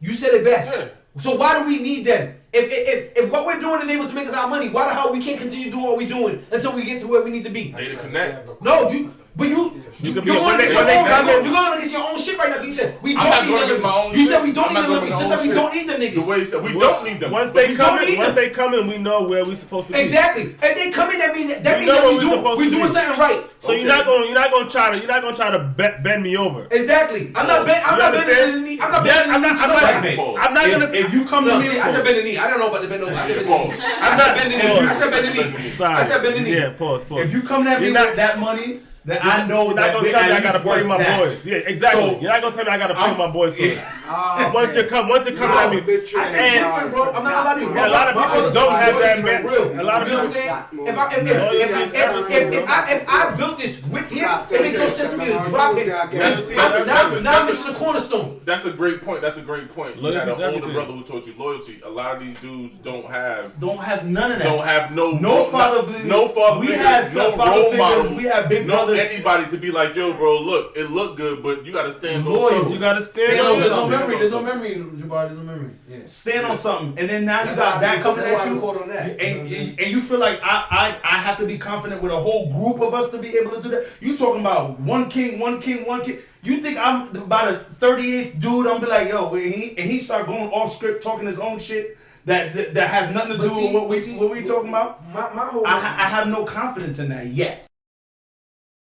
You said it best. Yeah. So why do we need them? If what we're doing is able to make us our money, why the hell we can't continue doing what we're doing until we get to where we need to be? They to connect. No, you're could be going when they come in- against your own shit right now. 'Cause you said we I'm don't not need going the against my own Olympics. You said shit. we don't I'm need not the going Olympics. against Just my like we own don't need the The niggas. way he said, we don't need them. Once But they we come don't in, need once them. they come in, we know where we supposed to be. Exactly. If they come in, that means We that know we what we're supposed we to doing be. something right. So you're not gonna try to bend me over. Exactly. I'm not bending understand? the knee. I'm not Yeah, bending the knee to nobody. I'm not gonna. If you come to No, me, see, I said bend the knee. I don't know about the bend over. I said bend the knee. Pause. I said bend the knee. I said bend the knee. Sorry. I said bend the knee. Yeah, pause. if you come at me You're not- with that money, then I know You're not that gonna we tell me at I gotta least pay work my that. boys. Yeah, exactly. So, You're not gonna tell me I gotta pay my boys for it. Once you come at me, I think different, bro. I'm not gonna lie to you. Yeah, a lot of people don't have that, man. A lot of You know what I'm people. saying? If I built this with him, it makes no sense for me to drop him. Now I'm missing the cornerstone. That's a great point. That's a great point. You Loyalty had is an older everything. brother who taught you loyalty. A lot of these dudes don't have none of that. don't have No father figure. no father We figure, have no father role figures, models, we have big no brothers. anybody to be like, yo, bro, look, it look good, but you gotta stand on Loyal. something. You gotta stand Stand on on There's no something. memory. There's no memory, Jabbar. There's no memory. Yeah. Stand on something, and then now you That's got why that I coming that's at why I you, caught on that. and you feel like I have to be confident with a whole group of us to be able to do that. You talking about one king. You think I'm about a 38th dude? I'm be like, yo, and he start going off script, talking his own shit that has nothing to do with what we talking about. My whole I have no confidence in that yet.